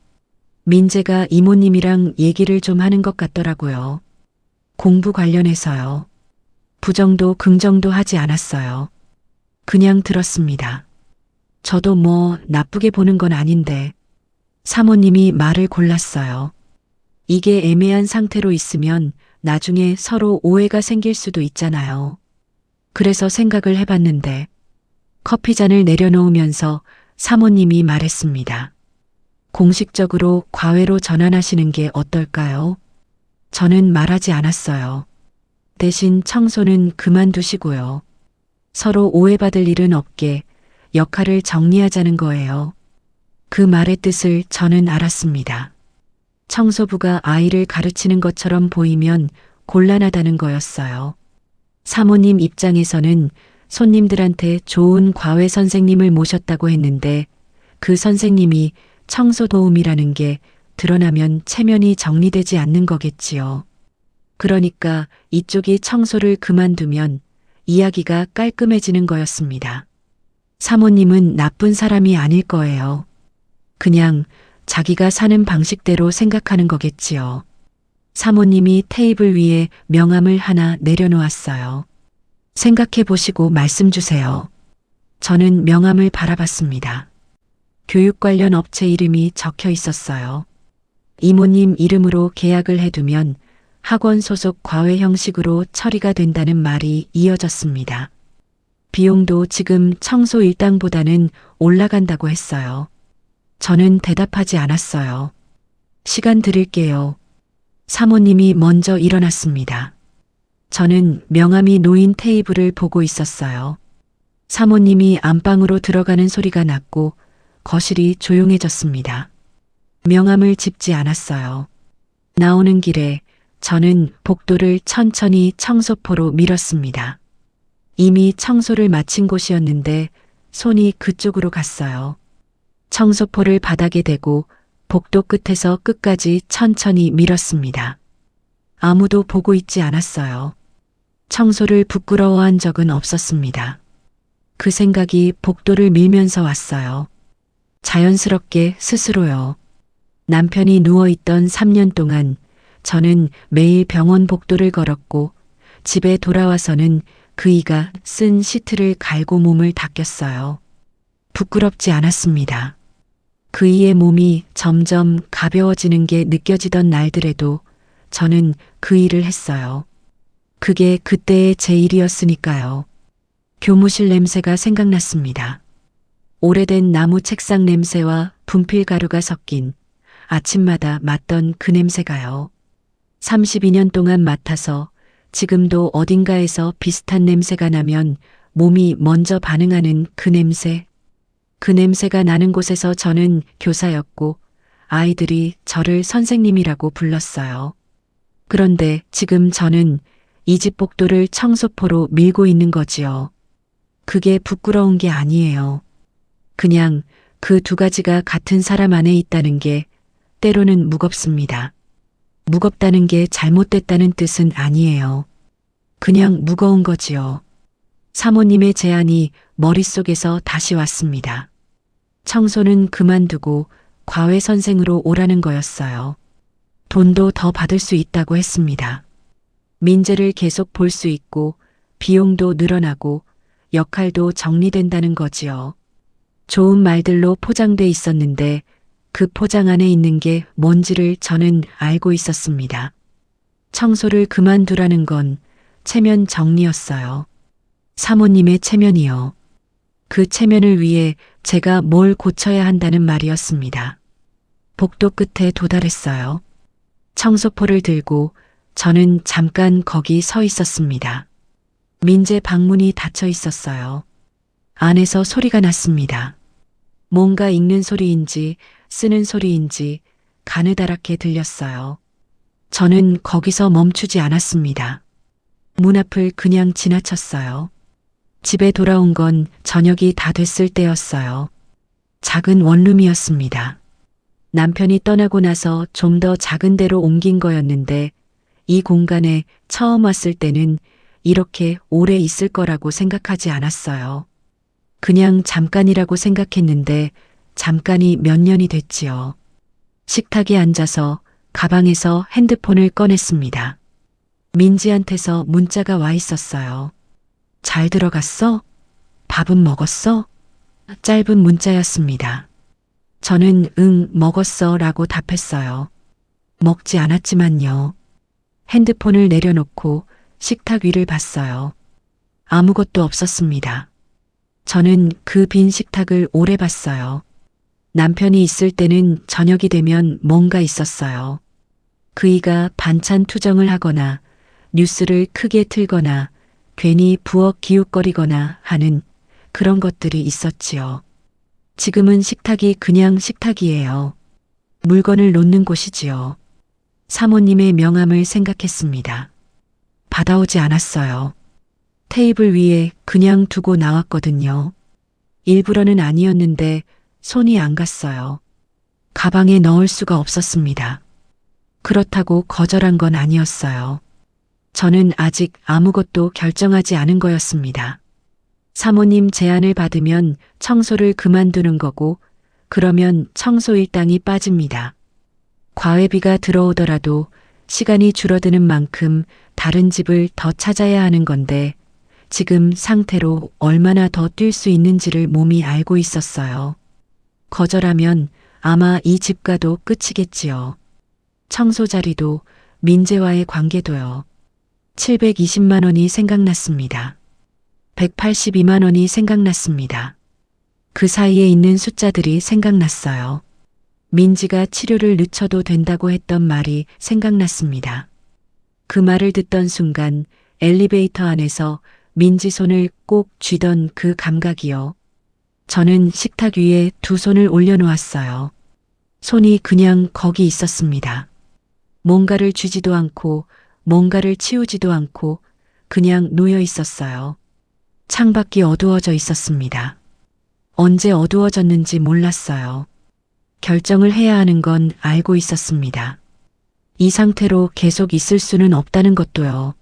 민재가 이모님이랑 얘기를 좀 하는 것 같더라고요. 공부 관련해서요. 부정도 긍정도 하지 않았어요. 그냥 들었습니다. 저도 뭐 나쁘게 보는 건 아닌데. 사모님이 말을 골랐어요. 이게 애매한 상태로 있으면 나중에 서로 오해가 생길 수도 있잖아요. 그래서 생각을 해봤는데 커피잔을 내려놓으면서 사모님이 말했습니다. 공식적으로 과외로 전환하시는 게 어떨까요? 저는 말하지 않았어요. 대신 청소는 그만두시고요. 서로 오해받을 일은 없게 역할을 정리하자는 거예요. 그 말의 뜻을 저는 알았습니다. 청소부가 아이를 가르치는 것처럼 보이면 곤란하다는 거였어요. 사모님 입장에서는 손님들한테 좋은 과외 선생님을 모셨다고 했는데 그 선생님이 청소 도우미라는 게 드러나면 체면이 정리되지 않는 거겠지요. 그러니까 이쪽이 청소를 그만두면 이야기가 깔끔해지는 거였습니다. 사모님은 나쁜 사람이 아닐 거예요. 그냥 자기가 사는 방식대로 생각하는 거겠지요. 사모님이 테이블 위에 명함을 하나 내려놓았어요. 생각해 보시고 말씀 주세요. 저는 명함을 바라봤습니다. 교육 관련 업체 이름이 적혀 있었어요. 이모님 이름으로 계약을 해두면 학원 소속 과외 형식으로 처리가 된다는 말이 이어졌습니다. 비용도 지금 청소 일당보다는 올라간다고 했어요. 저는 대답하지 않았어요. 시간 드릴게요. 사모님이 먼저 일어났습니다. 저는 명함이 놓인 테이블을 보고 있었어요. 사모님이 안방으로 들어가는 소리가 났고 거실이 조용해졌습니다. 명함을 짚지 않았어요. 나오는 길에 저는 복도를 천천히 청소포로 밀었습니다. 이미 청소를 마친 곳이었는데 손이 그쪽으로 갔어요. 청소포를 바닥에 대고 복도 끝에서 끝까지 천천히 밀었습니다. 아무도 보고 있지 않았어요. 청소를 부끄러워한 적은 없었습니다. 그 생각이 복도를 밀면서 왔어요. 자연스럽게 스스로요. 남편이 누워있던 3년 동안 저는 매일 병원 복도를 걸었고 집에 돌아와서는 그이가 쓴 시트를 갈고 몸을 닦였어요. 부끄럽지 않았습니다. 그이의 몸이 점점 가벼워지는 게 느껴지던 날들에도 저는 그 일을 했어요. 그게 그때의 제 일이었으니까요. 교무실 냄새가 생각났습니다. 오래된 나무 책상 냄새와 분필 가루가 섞인 아침마다 맡던 그 냄새가요. 32년 동안 맡아서 지금도 어딘가에서 비슷한 냄새가 나면 몸이 먼저 반응하는 그 냄새. 그 냄새가 나는 곳에서 저는 교사였고 아이들이 저를 선생님이라고 불렀어요. 그런데 지금 저는 이 집 복도를 청소포로 밀고 있는 거지요. 그게 부끄러운 게 아니에요. 그냥 그 두 가지가 같은 사람 안에 있다는 게 때로는 무겁습니다. 무겁다는 게 잘못됐다는 뜻은 아니에요. 그냥 무거운 거지요. 사모님의 제안이 머릿속에서 다시 왔습니다. 청소는 그만두고 과외 선생으로 오라는 거였어요. 돈도 더 받을 수 있다고 했습니다. 민재를 계속 볼 수 있고 비용도 늘어나고 역할도 정리된다는 거지요. 좋은 말들로 포장돼 있었는데 그 포장 안에 있는 게 뭔지를 저는 알고 있었습니다. 청소를 그만두라는 건 체면 정리였어요. 사모님의 체면이요. 그 체면을 위해 제가 뭘 고쳐야 한다는 말이었습니다. 복도 끝에 도달했어요. 청소포를 들고 저는 잠깐 거기 서 있었습니다. 민재 방문이 닫혀 있었어요. 안에서 소리가 났습니다. 뭔가 읽는 소리인지 쓰는 소리인지 가느다랗게 들렸어요. 저는 거기서 멈추지 않았습니다. 문 앞을 그냥 지나쳤어요. 집에 돌아온 건 저녁이 다 됐을 때였어요. 작은 원룸이었습니다. 남편이 떠나고 나서 좀 더 작은 데로 옮긴 거였는데 이 공간에 처음 왔을 때는 이렇게 오래 있을 거라고 생각하지 않았어요. 그냥 잠깐이라고 생각했는데 잠깐이 몇 년이 됐지요. 식탁에 앉아서 가방에서 핸드폰을 꺼냈습니다. 민지한테서 문자가 와 있었어요. 잘 들어갔어? 밥은 먹었어? 짧은 문자였습니다. 저는 응, 먹었어 라고 답했어요. 먹지 않았지만요. 핸드폰을 내려놓고 식탁 위를 봤어요. 아무것도 없었습니다. 저는 그 빈 식탁을 오래 봤어요. 남편이 있을 때는 저녁이 되면 뭔가 있었어요. 그이가 반찬 투정을 하거나 뉴스를 크게 틀거나 괜히 부엌 기웃거리거나 하는 그런 것들이 있었지요. 지금은 식탁이 그냥 식탁이에요. 물건을 놓는 곳이지요. 사모님의 명함을 생각했습니다. 받아오지 않았어요. 테이블 위에 그냥 두고 나왔거든요. 일부러는 아니었는데 손이 안 갔어요. 가방에 넣을 수가 없었습니다. 그렇다고 거절한 건 아니었어요. 저는 아직 아무것도 결정하지 않은 거였습니다. 사모님 제안을 받으면 청소를 그만두는 거고 그러면 청소 일당이 빠집니다. 과외비가 들어오더라도 시간이 줄어드는 만큼 다른 집을 더 찾아야 하는 건데 지금 상태로 얼마나 더 뛸 수 있는지를 몸이 알고 있었어요. 거절하면 아마 이 집과도 끝이겠지요. 청소 자리도 민재와의 관계도요. 720만 원이 생각났습니다. 182만 원이 생각났습니다. 그 사이에 있는 숫자들이 생각났어요. 민지가 치료를 늦춰도 된다고 했던 말이 생각났습니다. 그 말을 듣던 순간 엘리베이터 안에서 민지 손을 꼭 쥐던 그 감각이요. 저는 식탁 위에 두 손을 올려놓았어요. 손이 그냥 거기 있었습니다. 뭔가를 쥐지도 않고 뭔가를 치우지도 않고 그냥 놓여 있었어요. 창밖이 어두워져 있었습니다. 언제 어두워졌는지 몰랐어요. 결정을 해야 하는 건 알고 있었습니다. 이 상태로 계속 있을 수는 없다는 것도요.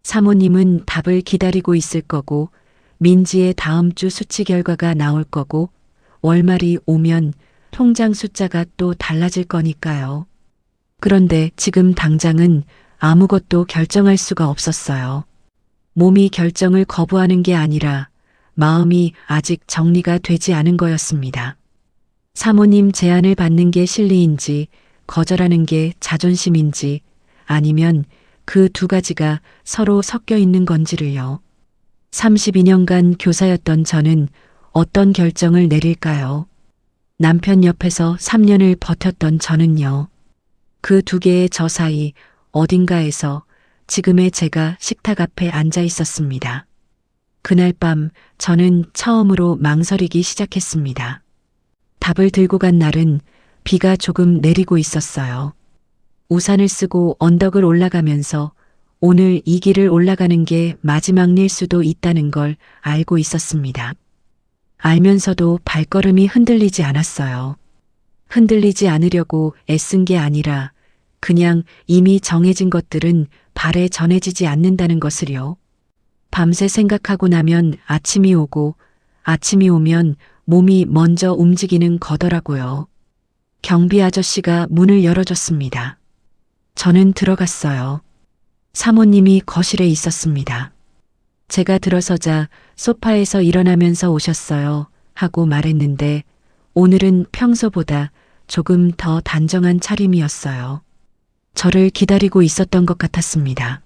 사모님은 답을 기다리고 있을 거고 민지의 다음 주 수치 결과가 나올 거고 월말이 오면 통장 숫자가 또 달라질 거니까요. 그런데 지금 당장은 아무것도 결정할 수가 없었어요. 몸이 결정을 거부하는 게 아니라 마음이 아직 정리가 되지 않은 거였습니다. 사모님 제안을 받는 게 실리인지 거절하는 게 자존심인지 아니면 그 두 가지가 서로 섞여 있는 건지를요. 32년간 교사였던 저는 어떤 결정을 내릴까요? 남편 옆에서 3년을 버텼던 저는요. 그 두 개의 저 사이 어딘가에서 지금의 제가 식탁 앞에 앉아 있었습니다. 그날 밤 저는 처음으로 망설이기 시작했습니다. 답을 들고 간 날은 비가 조금 내리고 있었어요. 우산을 쓰고 언덕을 올라가면서 오늘 이 길을 올라가는 게 마지막일 수도 있다는 걸 알고 있었습니다. 알면서도 발걸음이 흔들리지 않았어요. 흔들리지 않으려고 애쓴 게 아니라 그냥 이미 정해진 것들은 발에 전해지지 않는다는 것을요. 밤새 생각하고 나면 아침이 오고 아침이 오면 몸이 먼저 움직이는 거더라고요. 경비 아저씨가 문을 열어줬습니다. 저는 들어갔어요. 사모님이 거실에 있었습니다. 제가 들어서자 소파에서 일어나면서 오셨어요 하고 말했는데 오늘은 평소보다 조금 더 단정한 차림이었어요. 저를 기다리고 있었던 것 같았습니다.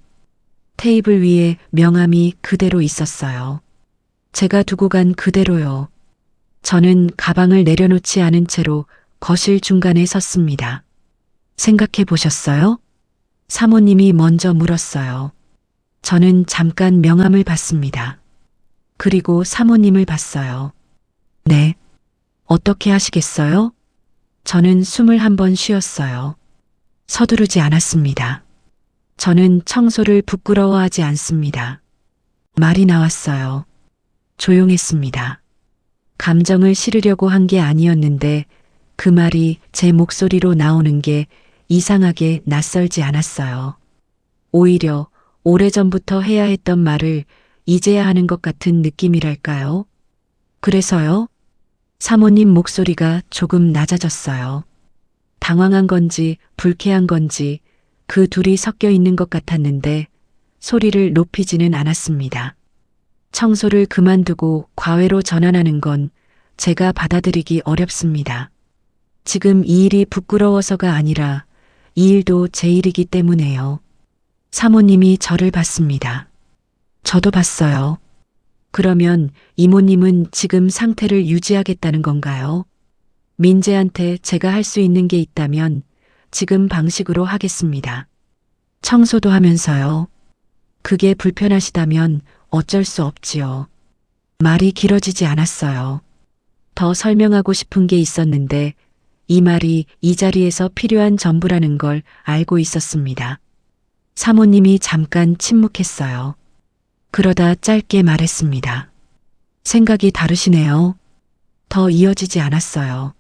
테이블 위에 명함이 그대로 있었어요. 제가 두고 간 그대로요. 저는 가방을 내려놓지 않은 채로 거실 중간에 섰습니다. 생각해 보셨어요? 사모님이 먼저 물었어요. 저는 잠깐 명함을 봤습니다. 그리고 사모님을 봤어요. 네. 어떻게 하시겠어요? 저는 숨을 한번 쉬었어요. 서두르지 않았습니다. 저는 청소를 부끄러워하지 않습니다. 말이 나왔어요. 조용했습니다. 감정을 실으려고 한 게 아니었는데 그 말이 제 목소리로 나오는 게 이상하게 낯설지 않았어요. 오히려 오래전부터 해야 했던 말을 이제야 하는 것 같은 느낌이랄까요? 그래서요? 사모님 목소리가 조금 낮아졌어요. 당황한 건지 불쾌한 건지 그 둘이 섞여 있는 것 같았는데 소리를 높이지는 않았습니다. 청소를 그만두고 과외로 전환하는 건 제가 받아들이기 어렵습니다. 지금 이 일이 부끄러워서가 아니라 이 일도 제 일이기 때문에요. 사모님이 저를 봤습니다. 저도 봤어요. 그러면 이모님은 지금 상태를 유지하겠다는 건가요? 민재한테 제가 할 수 있는 게 있다면 지금 방식으로 하겠습니다. 청소도 하면서요. 그게 불편하시다면 어쩔 수 없지요. 말이 길어지지 않았어요. 더 설명하고 싶은 게 있었는데 이 말이 이 자리에서 필요한 전부라는 걸 알고 있었습니다. 사모님이 잠깐 침묵했어요. 그러다 짧게 말했습니다. 생각이 다르시네요. 더 이어지지 않았어요.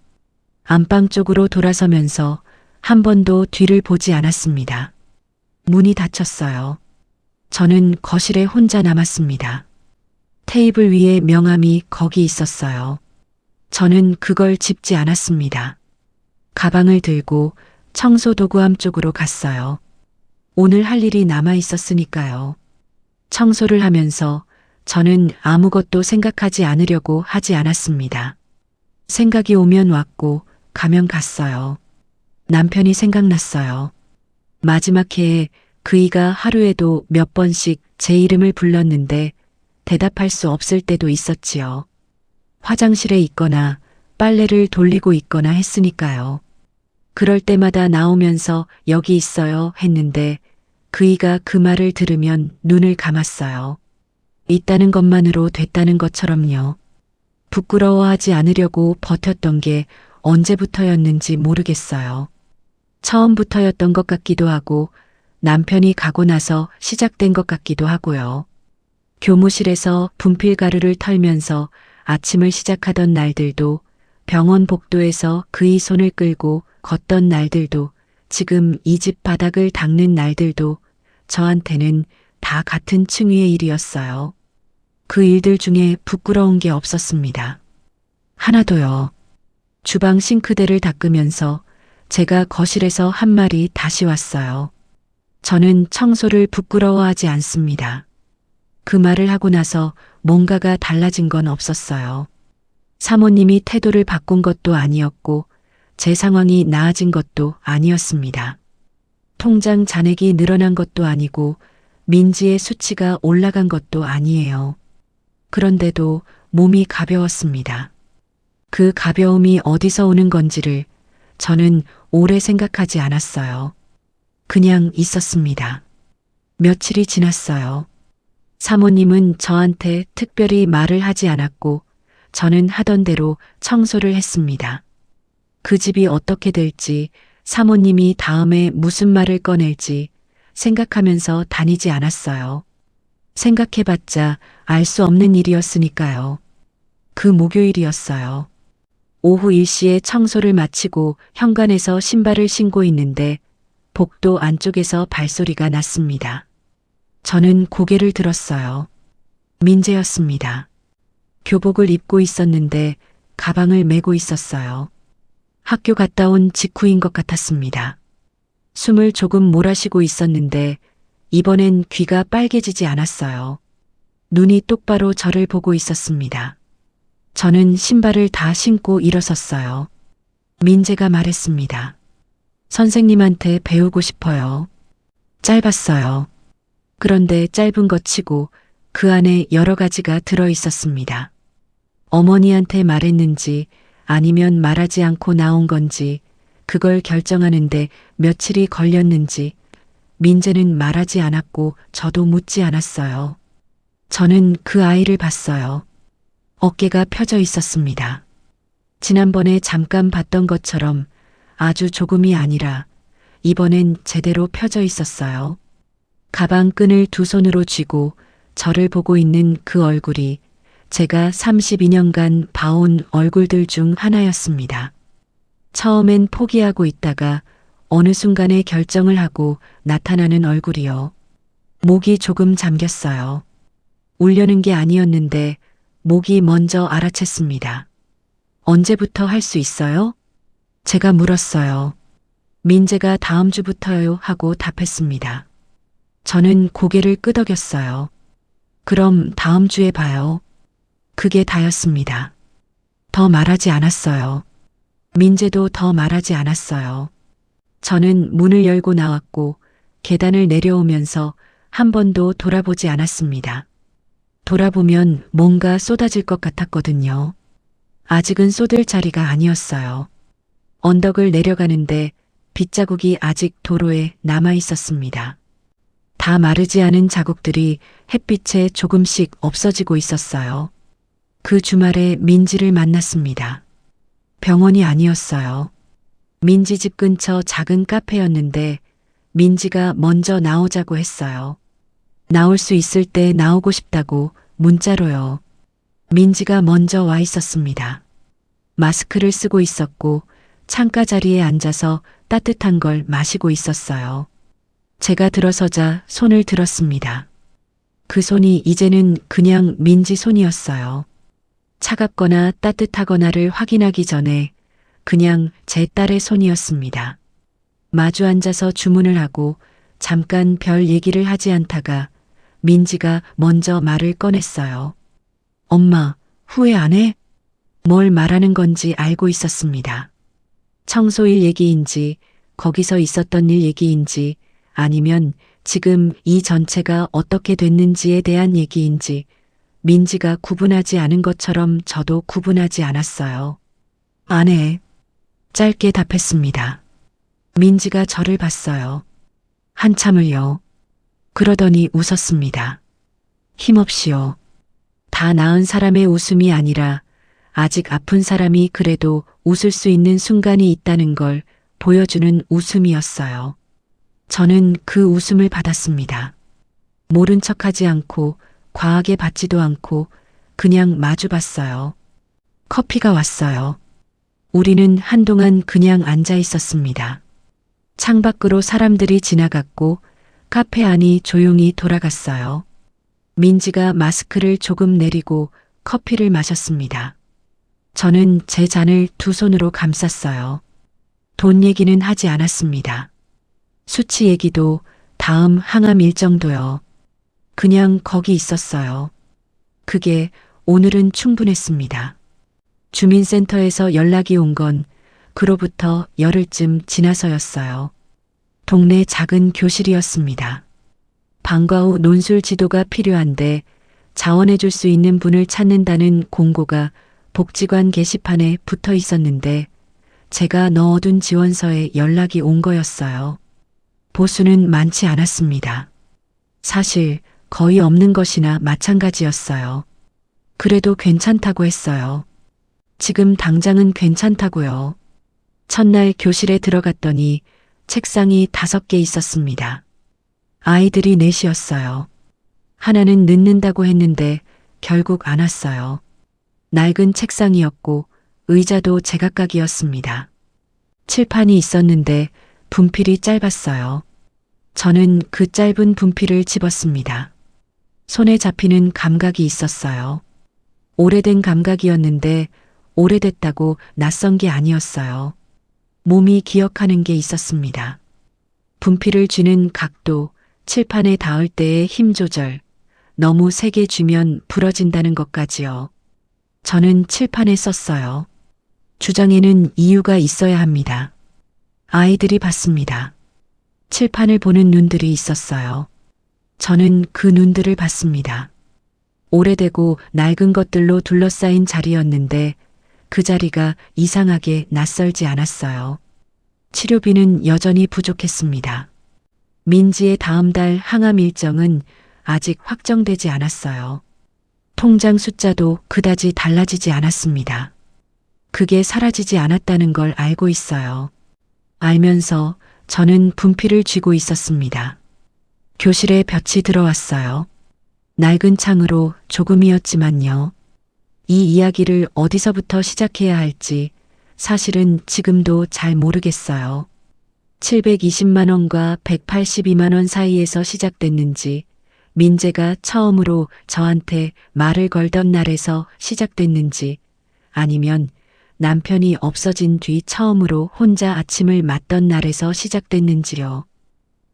안방 쪽으로 돌아서면서 한 번도 뒤를 보지 않았습니다. 문이 닫혔어요. 저는 거실에 혼자 남았습니다. 테이블 위에 명함이 거기 있었어요. 저는 그걸 짚지 않았습니다. 가방을 들고 청소도구함 쪽으로 갔어요. 오늘 할 일이 남아 있었으니까요. 청소를 하면서 저는 아무것도 생각하지 않으려고 하지 않았습니다. 생각이 오면 왔고 가면 갔어요. 남편이 생각났어요. 마지막 해에 그이가 하루에도 몇 번씩 제 이름을 불렀는데 대답할 수 없을 때도 있었지요. 화장실에 있거나 빨래를 돌리고 있거나 했으니까요. 그럴 때마다 나오면서 여기 있어요 했는데 그이가 그 말을 들으면 눈을 감았어요. 있다는 것만으로 됐다는 것처럼요. 부끄러워하지 않으려고 버텼던 게 언제부터였는지 모르겠어요. 처음부터였던 것 같기도 하고 남편이 가고 나서 시작된 것 같기도 하고요. 교무실에서 분필 가루를 털면서 아침을 시작하던 날들도 병원 복도에서 그의 손을 끌고 걷던 날들도 지금 이 집 바닥을 닦는 날들도 저한테는 다 같은 층위의 일이었어요. 그 일들 중에 부끄러운 게 없었습니다. 하나도요. 주방 싱크대를 닦으면서 제가 거실에서 한 말이 다시 왔어요. 저는 청소를 부끄러워하지 않습니다. 그 말을 하고 나서 뭔가가 달라진 건 없었어요. 사모님이 태도를 바꾼 것도 아니었고 제 상황이 나아진 것도 아니었습니다. 통장 잔액이 늘어난 것도 아니고 민지의 수치가 올라간 것도 아니에요. 그런데도 몸이 가벼웠습니다. 그 가벼움이 어디서 오는 건지를 저는 오래 생각하지 않았어요. 그냥 있었습니다. 며칠이 지났어요. 사모님은 저한테 특별히 말을 하지 않았고 저는 하던 대로 청소를 했습니다. 그 집이 어떻게 될지 사모님이 다음에 무슨 말을 꺼낼지 생각하면서 다니지 않았어요. 생각해봤자 알 수 없는 일이었으니까요. 그 목요일이었어요. 오후 1시에 청소를 마치고 현관에서 신발을 신고 있는데 복도 안쪽에서 발소리가 났습니다. 저는 고개를 들었어요. 민재였습니다. 교복을 입고 있었는데 가방을 메고 있었어요. 학교 갔다 온 직후인 것 같았습니다. 숨을 조금 몰아쉬고 있었는데 이번엔 귀가 빨개지지 않았어요. 눈이 똑바로 저를 보고 있었습니다. 저는 신발을 다 신고 일어섰어요. 민재가 말했습니다. 선생님한테 배우고 싶어요. 짧았어요. 그런데 짧은 것 치고 그 안에 여러 가지가 들어 있었습니다. 어머니한테 말했는지 아니면 말하지 않고 나온 건지 그걸 결정하는데 며칠이 걸렸는지 민재는 말하지 않았고 저도 묻지 않았어요. 저는 그 아이를 봤어요. 어깨가 펴져 있었습니다. 지난번에 잠깐 봤던 것처럼 아주 조금이 아니라 이번엔 제대로 펴져 있었어요. 가방 끈을 두 손으로 쥐고 저를 보고 있는 그 얼굴이 제가 32년간 봐온 얼굴들 중 하나였습니다. 처음엔 포기하고 있다가 어느 순간에 결정을 하고 나타나는 얼굴이요. 목이 조금 잠겼어요. 울려는 게 아니었는데 목이 먼저 알아챘습니다. 언제부터 할 수 있어요? 제가 물었어요. 민재가 다음 주부터요 하고 답했습니다. 저는 고개를 끄덕였어요. 그럼 다음 주에 봐요. 그게 다였습니다. 더 말하지 않았어요. 민재도 더 말하지 않았어요. 저는 문을 열고 나왔고 계단을 내려오면서 한 번도 돌아보지 않았습니다. 돌아보면 뭔가 쏟아질 것 같았거든요. 아직은 쏟을 자리가 아니었어요. 언덕을 내려가는데 빗자국이 아직 도로에 남아 있었습니다. 다 마르지 않은 자국들이 햇빛에 조금씩 없어지고 있었어요. 그 주말에 민지를 만났습니다. 병원이 아니었어요. 민지 집 근처 작은 카페였는데 민지가 먼저 나오자고 했어요. 나올 수 있을 때 나오고 싶다고 문자로요. 민지가 먼저 와 있었습니다. 마스크를 쓰고 있었고 창가 자리에 앉아서 따뜻한 걸 마시고 있었어요. 제가 들어서자 손을 들었습니다. 그 손이 이제는 그냥 민지 손이었어요. 차갑거나 따뜻하거나를 확인하기 전에 그냥 제 딸의 손이었습니다. 마주 앉아서 주문을 하고 잠깐 별 얘기를 하지 않다가 민지가 먼저 말을 꺼냈어요. 엄마, 후회 안 해? 뭘 말하는 건지 알고 있었습니다. 청소일 얘기인지 거기서 있었던 일 얘기인지 아니면 지금 이 전체가 어떻게 됐는지에 대한 얘기인지 민지가 구분하지 않은 것처럼 저도 구분하지 않았어요. 안 해. 짧게 답했습니다. 민지가 저를 봤어요. 한참을요. 그러더니 웃었습니다. 힘없이요. 다 나은 사람의 웃음이 아니라 아직 아픈 사람이 그래도 웃을 수 있는 순간이 있다는 걸 보여주는 웃음이었어요. 저는 그 웃음을 받았습니다. 모른 척하지 않고 과하게 받지도 않고 그냥 마주 봤어요. 커피가 왔어요. 우리는 한동안 그냥 앉아 있었습니다. 창밖으로 사람들이 지나갔고 카페 안이 조용히 돌아갔어요. 민지가 마스크를 조금 내리고 커피를 마셨습니다. 저는 제 잔을 두 손으로 감쌌어요. 돈 얘기는 하지 않았습니다. 수치 얘기도 다음 항암 일정도요. 그냥 거기 있었어요. 그게 오늘은 충분했습니다. 주민센터에서 연락이 온 건 그로부터 열흘쯤 지나서였어요. 동네 작은 교실이었습니다. 방과 후 논술 지도가 필요한데 자원해 줄 수 있는 분을 찾는다는 공고가 복지관 게시판에 붙어 있었는데 제가 넣어둔 지원서에 연락이 온 거였어요. 보수는 많지 않았습니다. 사실 거의 없는 것이나 마찬가지였어요. 그래도 괜찮다고 했어요. 지금 당장은 괜찮다고요. 첫날 교실에 들어갔더니 책상이 5개 있었습니다. 아이들이 넷이었어요. 하나는 늦는다고 했는데 결국 안 왔어요. 낡은 책상이었고 의자도 제각각이었습니다. 칠판이 있었는데 분필이 짧았어요. 저는 그 짧은 분필을 집었습니다. 손에 잡히는 감각이 있었어요. 오래된 감각이었는데 오래됐다고 낯선 게 아니었어요. 몸이 기억하는 게 있었습니다. 분필을 쥐는 각도, 칠판에 닿을 때의 힘 조절, 너무 세게 쥐면 부러진다는 것까지요. 저는 칠판에 썼어요. 주장에는 이유가 있어야 합니다. 아이들이 봤습니다. 칠판을 보는 눈들이 있었어요. 저는 그 눈들을 봤습니다. 오래되고 낡은 것들로 둘러싸인 자리였는데 그 자리가 이상하게 낯설지 않았어요. 치료비는 여전히 부족했습니다. 민지의 다음 달 항암 일정은 아직 확정되지 않았어요. 통장 숫자도 그다지 달라지지 않았습니다. 그게 사라지지 않았다는 걸 알고 있어요. 알면서 저는 분필을 쥐고 있었습니다. 교실에 볕이 들어왔어요. 낡은 창으로 조금이었지만요. 이 이야기를 어디서부터 시작해야 할지 사실은 지금도 잘 모르겠어요. 720만 원과 182만 원 사이에서 시작됐는지, 민재가 처음으로 저한테 말을 걸던 날에서 시작됐는지, 아니면 남편이 없어진 뒤 처음으로 혼자 아침을 맞던 날에서 시작됐는지요.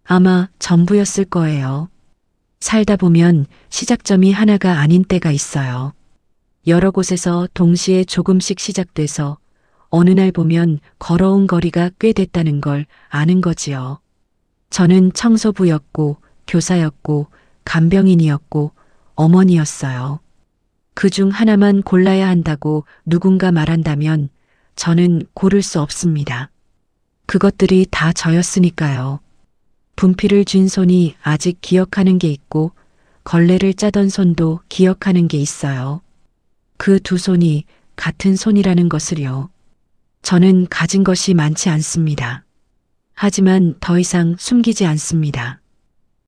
아마 전부였을 거예요. 살다 보면 시작점이 하나가 아닌 때가 있어요. 여러 곳에서 동시에 조금씩 시작돼서 어느 날 보면 걸어온 거리가 꽤 됐다는 걸 아는 거지요. 저는 청소부였고, 교사였고, 간병인이었고, 어머니였어요. 그중 하나만 골라야 한다고 누군가 말한다면 저는 고를 수 없습니다. 그것들이 다 저였으니까요. 분필을 쥔 손이 아직 기억하는 게 있고, 걸레를 짜던 손도 기억하는 게 있어요. 그 두 손이 같은 손이라는 것을요. 저는 가진 것이 많지 않습니다. 하지만 더 이상 숨기지 않습니다.